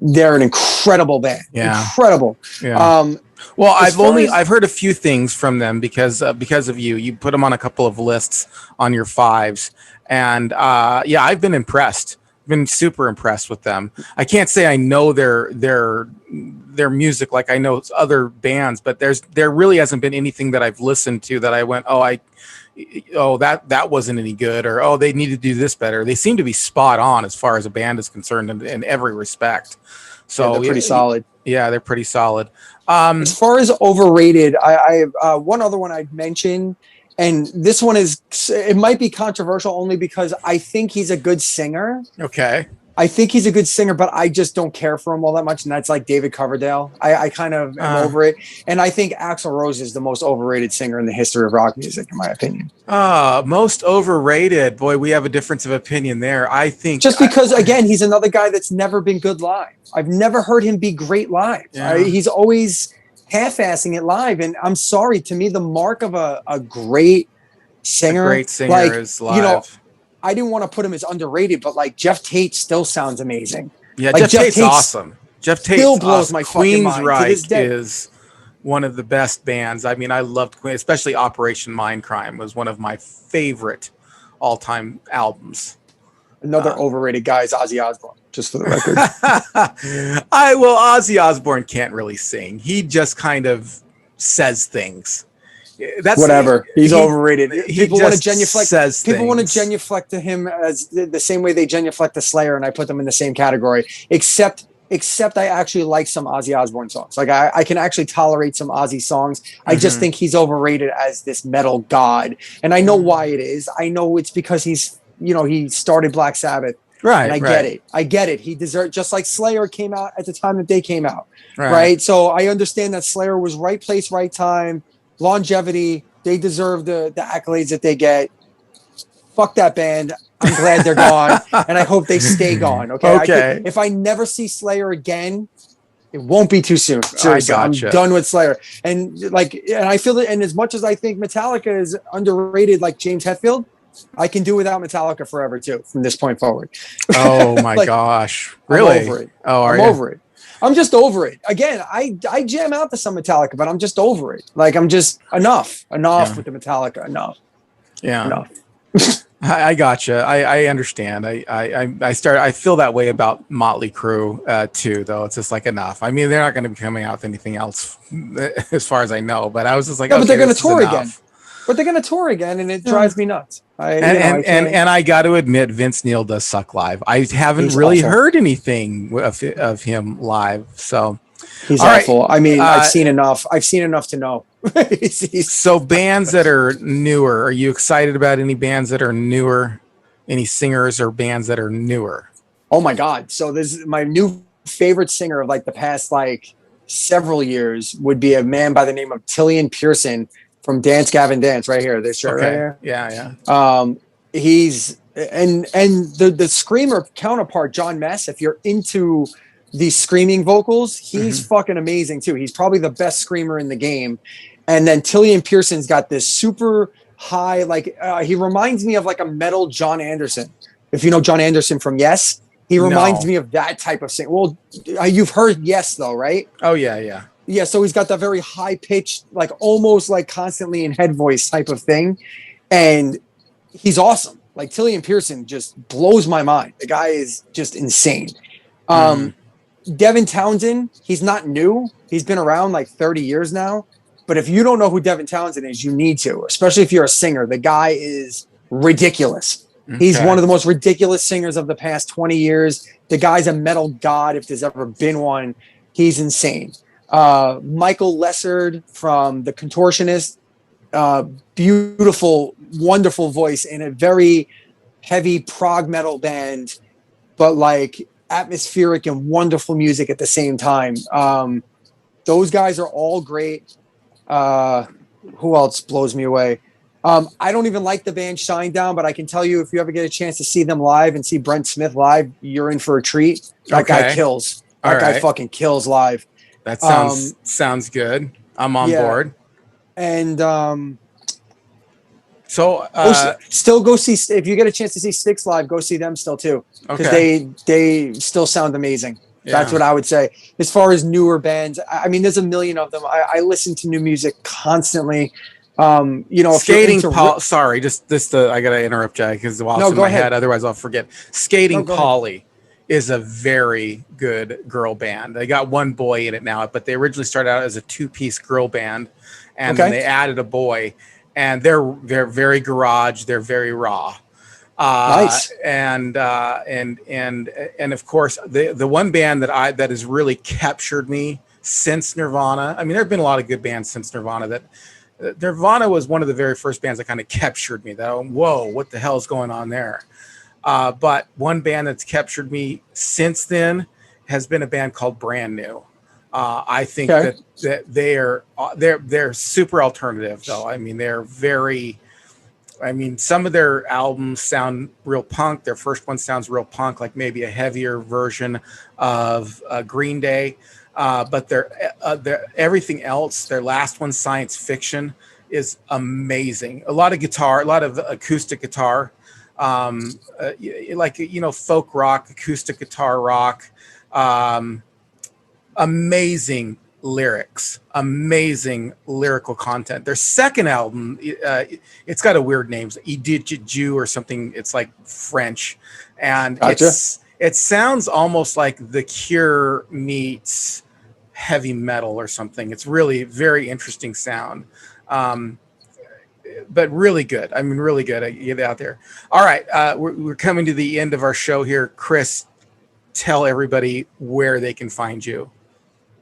[SPEAKER 2] they're an incredible band.
[SPEAKER 1] Yeah.
[SPEAKER 2] Incredible.
[SPEAKER 1] Yeah. Well,
[SPEAKER 2] as
[SPEAKER 1] I've heard a few things from them because of you. You put them on a couple of lists on your fives, and yeah, I've been impressed. Been super impressed with them. I can't say I know their music like I know other bands, but there really hasn't been anything that I've listened to that I went, that wasn't any good, or they need to do this better. They seem to be spot on as far as a band is concerned in every respect. So
[SPEAKER 2] they're pretty solid.
[SPEAKER 1] Yeah, they're pretty solid.
[SPEAKER 2] As far as overrated, I one other one I'd mention, and this one it might be controversial only because I think he's a good singer.
[SPEAKER 1] Okay.
[SPEAKER 2] I think he's a good singer, but I just don't care for him all that much, and that's like David Coverdale. I kind of am over it, and I think Axl Rose is the most overrated singer in the history of rock music, in my opinion.
[SPEAKER 1] Most overrated. Boy, we have a difference of opinion there. I think
[SPEAKER 2] just because, again, he's another guy that's never been good live. I've never heard him be great live.
[SPEAKER 1] Yeah.
[SPEAKER 2] He's always half-assing it live, and I'm sorry, to me, the mark of a great singer,
[SPEAKER 1] is live.
[SPEAKER 2] I didn't want to put him as underrated, but like Jeff Tate still sounds amazing.
[SPEAKER 1] Yeah,
[SPEAKER 2] like
[SPEAKER 1] Jeff Tate's awesome. Jeff Tate
[SPEAKER 2] still blows my fucking mind.
[SPEAKER 1] Queensryche is one of the best bands. I mean, I loved Queen, especially Operation Mindcrime was one of my favorite all-time albums.
[SPEAKER 2] Another overrated guy is Ozzy Osbourne, just for the record.
[SPEAKER 1] Ozzy Osbourne can't really sing. He just kind of says things. That's
[SPEAKER 2] whatever. He's overrated. People want to
[SPEAKER 1] genuflect.
[SPEAKER 2] People want to genuflect to him as the same way they genuflect to Slayer, and I put them in the same category. Except I actually like some Ozzy Osbourne songs. Like I can actually tolerate some Ozzy songs. I just think he's overrated as this metal god, and I know why it is. I know it's because he started Black Sabbath.
[SPEAKER 1] Right.
[SPEAKER 2] And I get it. He deserved, just like Slayer came out at the time that they came out. Right. So I understand that Slayer was right place, right time. Longevity, they deserve the accolades that they get. Fuck that band. I'm glad they're gone, and I hope they stay gone. Okay. If I never see Slayer again, it won't be too soon. Seriously, I'm done with Slayer. And I feel that. And as much as I think Metallica is underrated, like James Hetfield, I can do without Metallica forever too. From this point forward.
[SPEAKER 1] Oh my gosh! Really?
[SPEAKER 2] I'm over it.
[SPEAKER 1] I'm
[SPEAKER 2] over it. I'm just over it. Again, I jam out to some Metallica, but I'm just over it. Like I'm just enough with the Metallica. Enough.
[SPEAKER 1] Yeah. Enough. I gotcha. I understand. I feel that way about Motley Crue too, though. It's just like enough. I mean, they're not going to be coming out with anything else as far as I know, but I was just like,
[SPEAKER 2] but they're going to tour again. But they're going to tour again, and it drives me nuts.
[SPEAKER 1] I got to admit, Vince Neil does suck live. I haven't really heard anything of him live, so
[SPEAKER 2] he's awful. Right. I mean, I've seen enough. I've seen enough to know.
[SPEAKER 1] So bands that are newer, are you excited about any bands that are newer? Any singers or bands that are newer?
[SPEAKER 2] Oh my God! So this is my new favorite singer of like the past several years would be a man by the name of Tillian Pearson. From Dance Gavin Dance, right here. This shirt right here.
[SPEAKER 1] Yeah.
[SPEAKER 2] He's and the screamer counterpart, John Mess. If you're into the screaming vocals, he's fucking amazing too. He's probably the best screamer in the game. And then Tillian Pearson's got this super high, he reminds me of like a metal John Anderson. If you know John Anderson from Yes, he reminds me of that type of singer. Well, you've heard Yes though, right?
[SPEAKER 1] Oh yeah.
[SPEAKER 2] Yeah, so he's got that very high pitched, like almost like constantly in head voice type of thing. And he's awesome. Like Tillian Pearson just blows my mind. The guy is just insane. Devin Townsend, he's not new. He's been around like 30 years now. But if you don't know who Devin Townsend is, you need to, especially if you're a singer. The guy is ridiculous. Okay. He's one of the most ridiculous singers of the past 20 years. The guy's a metal god if there's ever been one. He's insane. Michael Lessard from The Contortionist, beautiful, wonderful voice in a very heavy prog metal band, but like atmospheric and wonderful music at the same time. Those guys are all great. Who else blows me away? I don't even like the band Shinedown, but I can tell you if you ever get a chance to see them live and see Brent Smith live, you're in for a treat. That guy kills. That guy fucking kills live.
[SPEAKER 1] That sounds good. I'm on board.
[SPEAKER 2] And
[SPEAKER 1] so
[SPEAKER 2] still go see, if you get a chance to see Styx live, go see them still too, because they still sound amazing. That's what I would say. As far as newer bands, I mean, there's a million of them. I listen to new music constantly.
[SPEAKER 1] Skating sorry, just this. I gotta interrupt, Jack, because while it's in my head, otherwise I'll forget. Skating Polly is a very good girl band. They got one boy in it now, but they originally started out as a 2-piece girl band, and then they added a boy. And they're very garage. They're very raw.
[SPEAKER 2] Nice.
[SPEAKER 1] And of course the one band that has really captured me since Nirvana. I mean, there have been a lot of good bands since Nirvana. That Nirvana was one of the very first bands that kind of captured me. That whoa, what the hell is going on there? But one band that's captured me since then has been a band called Brand New. I think that they're super alternative though. I mean, some of their albums sound real punk. Their first one sounds real punk, like maybe a heavier version of Green Day. But their everything else, their last one, Science Fiction, is amazing. A lot of guitar, a lot of acoustic guitar, folk rock, acoustic guitar rock. Amazing lyrics, amazing lyrical content. Their second album, it's got a weird name, Idiju or something. It's like French, and it sounds almost like The Cure meets heavy metal or something. It's really very interesting sound, but really good. I mean, really good. Get out there. All right, we're coming to the end of our show here. Chris, tell everybody where they can find you.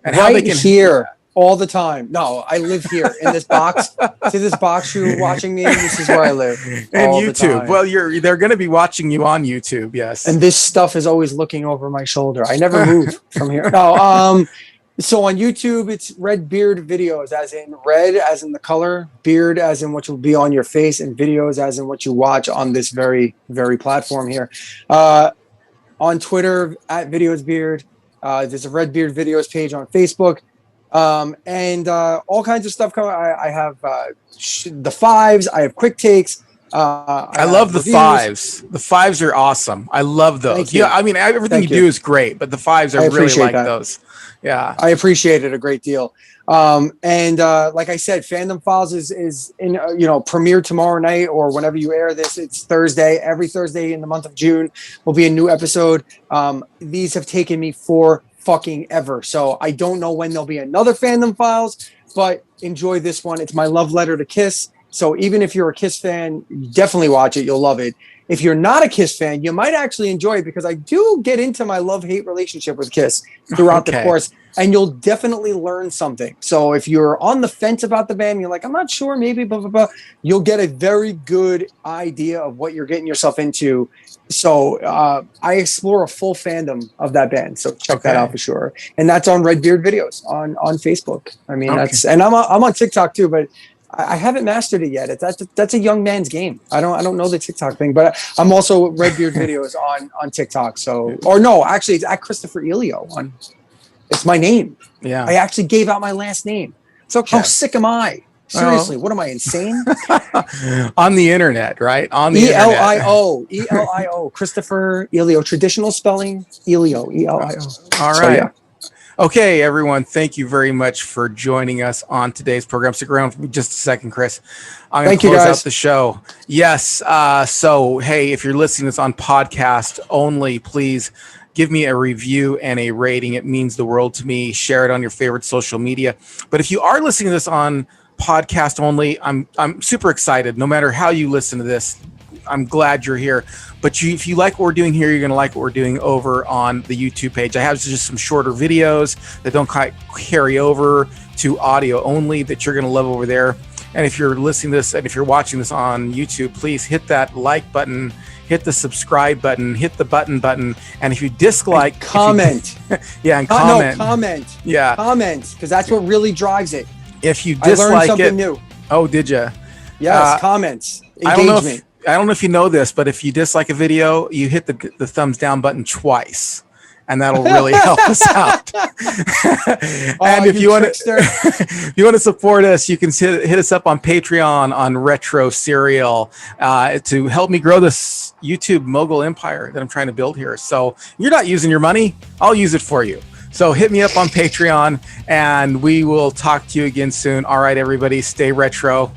[SPEAKER 2] And how they can here all the time. No, I live here in this box. See this box you're watching me? This is where I live.
[SPEAKER 1] And YouTube. Well, they're going to be watching you on YouTube. Yes.
[SPEAKER 2] And this stuff is always looking over my shoulder. I never move from here. No. So on YouTube, it's Red Beard Videos, as in red, as in the color, beard, as in what will be on your face, and videos, as in what you watch on this very, very platform here. On Twitter, at Videos Beard. There's a Red Beard Videos page on Facebook, and all kinds of stuff coming. I have the fives. I have quick takes.
[SPEAKER 1] I love the fives. The fives are awesome. I love those. Yeah, I mean, everything you do is great, but the fives I really like those. Yeah,
[SPEAKER 2] I appreciate it a great deal. And like I said, Fandom Files is in premiere tomorrow night or whenever you air this. It's Thursday. Every Thursday in the month of June will be a new episode. These have taken me for fucking ever, so I don't know when there'll be another Fandom Files, but enjoy this one. It's my love letter to Kiss. So even if you're a Kiss fan, definitely watch it. You'll love it. If you're not a Kiss fan, you might actually enjoy it because I do get into my love-hate relationship with Kiss throughout the course, and you'll definitely learn something. So if you're on the fence about the band, you're like, I'm not sure, maybe, blah, blah, blah, you'll get a very good idea of what you're getting yourself into. So I explore a full fandom of that band. So check that out for sure. And that's on Red Beard Videos on Facebook. I mean, and I'm on TikTok too, but I haven't mastered it yet. That's a young man's game. I don't know the TikTok thing, but I'm also Redbeard Videos on TikTok. So, or no, actually, it's at Christopher Elio. It's my name.
[SPEAKER 1] Yeah,
[SPEAKER 2] I actually gave out my last name. So how sick am I? Seriously, what am I, insane?
[SPEAKER 1] On the internet, right? On the
[SPEAKER 2] Elio, Christopher Elio. Traditional spelling, Elio, Elio.
[SPEAKER 1] All right. Okay, everyone, thank you very much for joining us on today's program. Stick around for just a second, Chris. I'm going to close out the show. Yes. So, hey, if you're listening to this on podcast only, please give me a review and a rating. It means the world to me. Share it on your favorite social media. But if you are listening to this on podcast only, I'm super excited. No matter how you listen to this, I'm glad you're here. But if you like what we're doing here, you're going to like what we're doing over on the YouTube page. I have just some shorter videos that don't quite carry over to audio only that you're going to love over there. And if you're listening to this and if you're watching this on YouTube, please hit that like button, hit the subscribe button, hit the button. And if you dislike,
[SPEAKER 2] and comment.
[SPEAKER 1] Comment.
[SPEAKER 2] No, comment.
[SPEAKER 1] Yeah.
[SPEAKER 2] Comment, because that's what really drives it.
[SPEAKER 1] If you dislike
[SPEAKER 2] something new.
[SPEAKER 1] Oh, did you?
[SPEAKER 2] Yes, comments,
[SPEAKER 1] I don't know
[SPEAKER 2] engagement.
[SPEAKER 1] I don't know if you know this, but if you dislike a video, you hit the thumbs down button twice, and that'll really help us out. And if you want to support us, you can hit us up on Patreon on Retro Serial to help me grow this YouTube mogul empire that I'm trying to build here. So you're not using your money, I'll use it for you. So hit me up on Patreon, and we will talk to you again soon. All right, everybody, stay retro.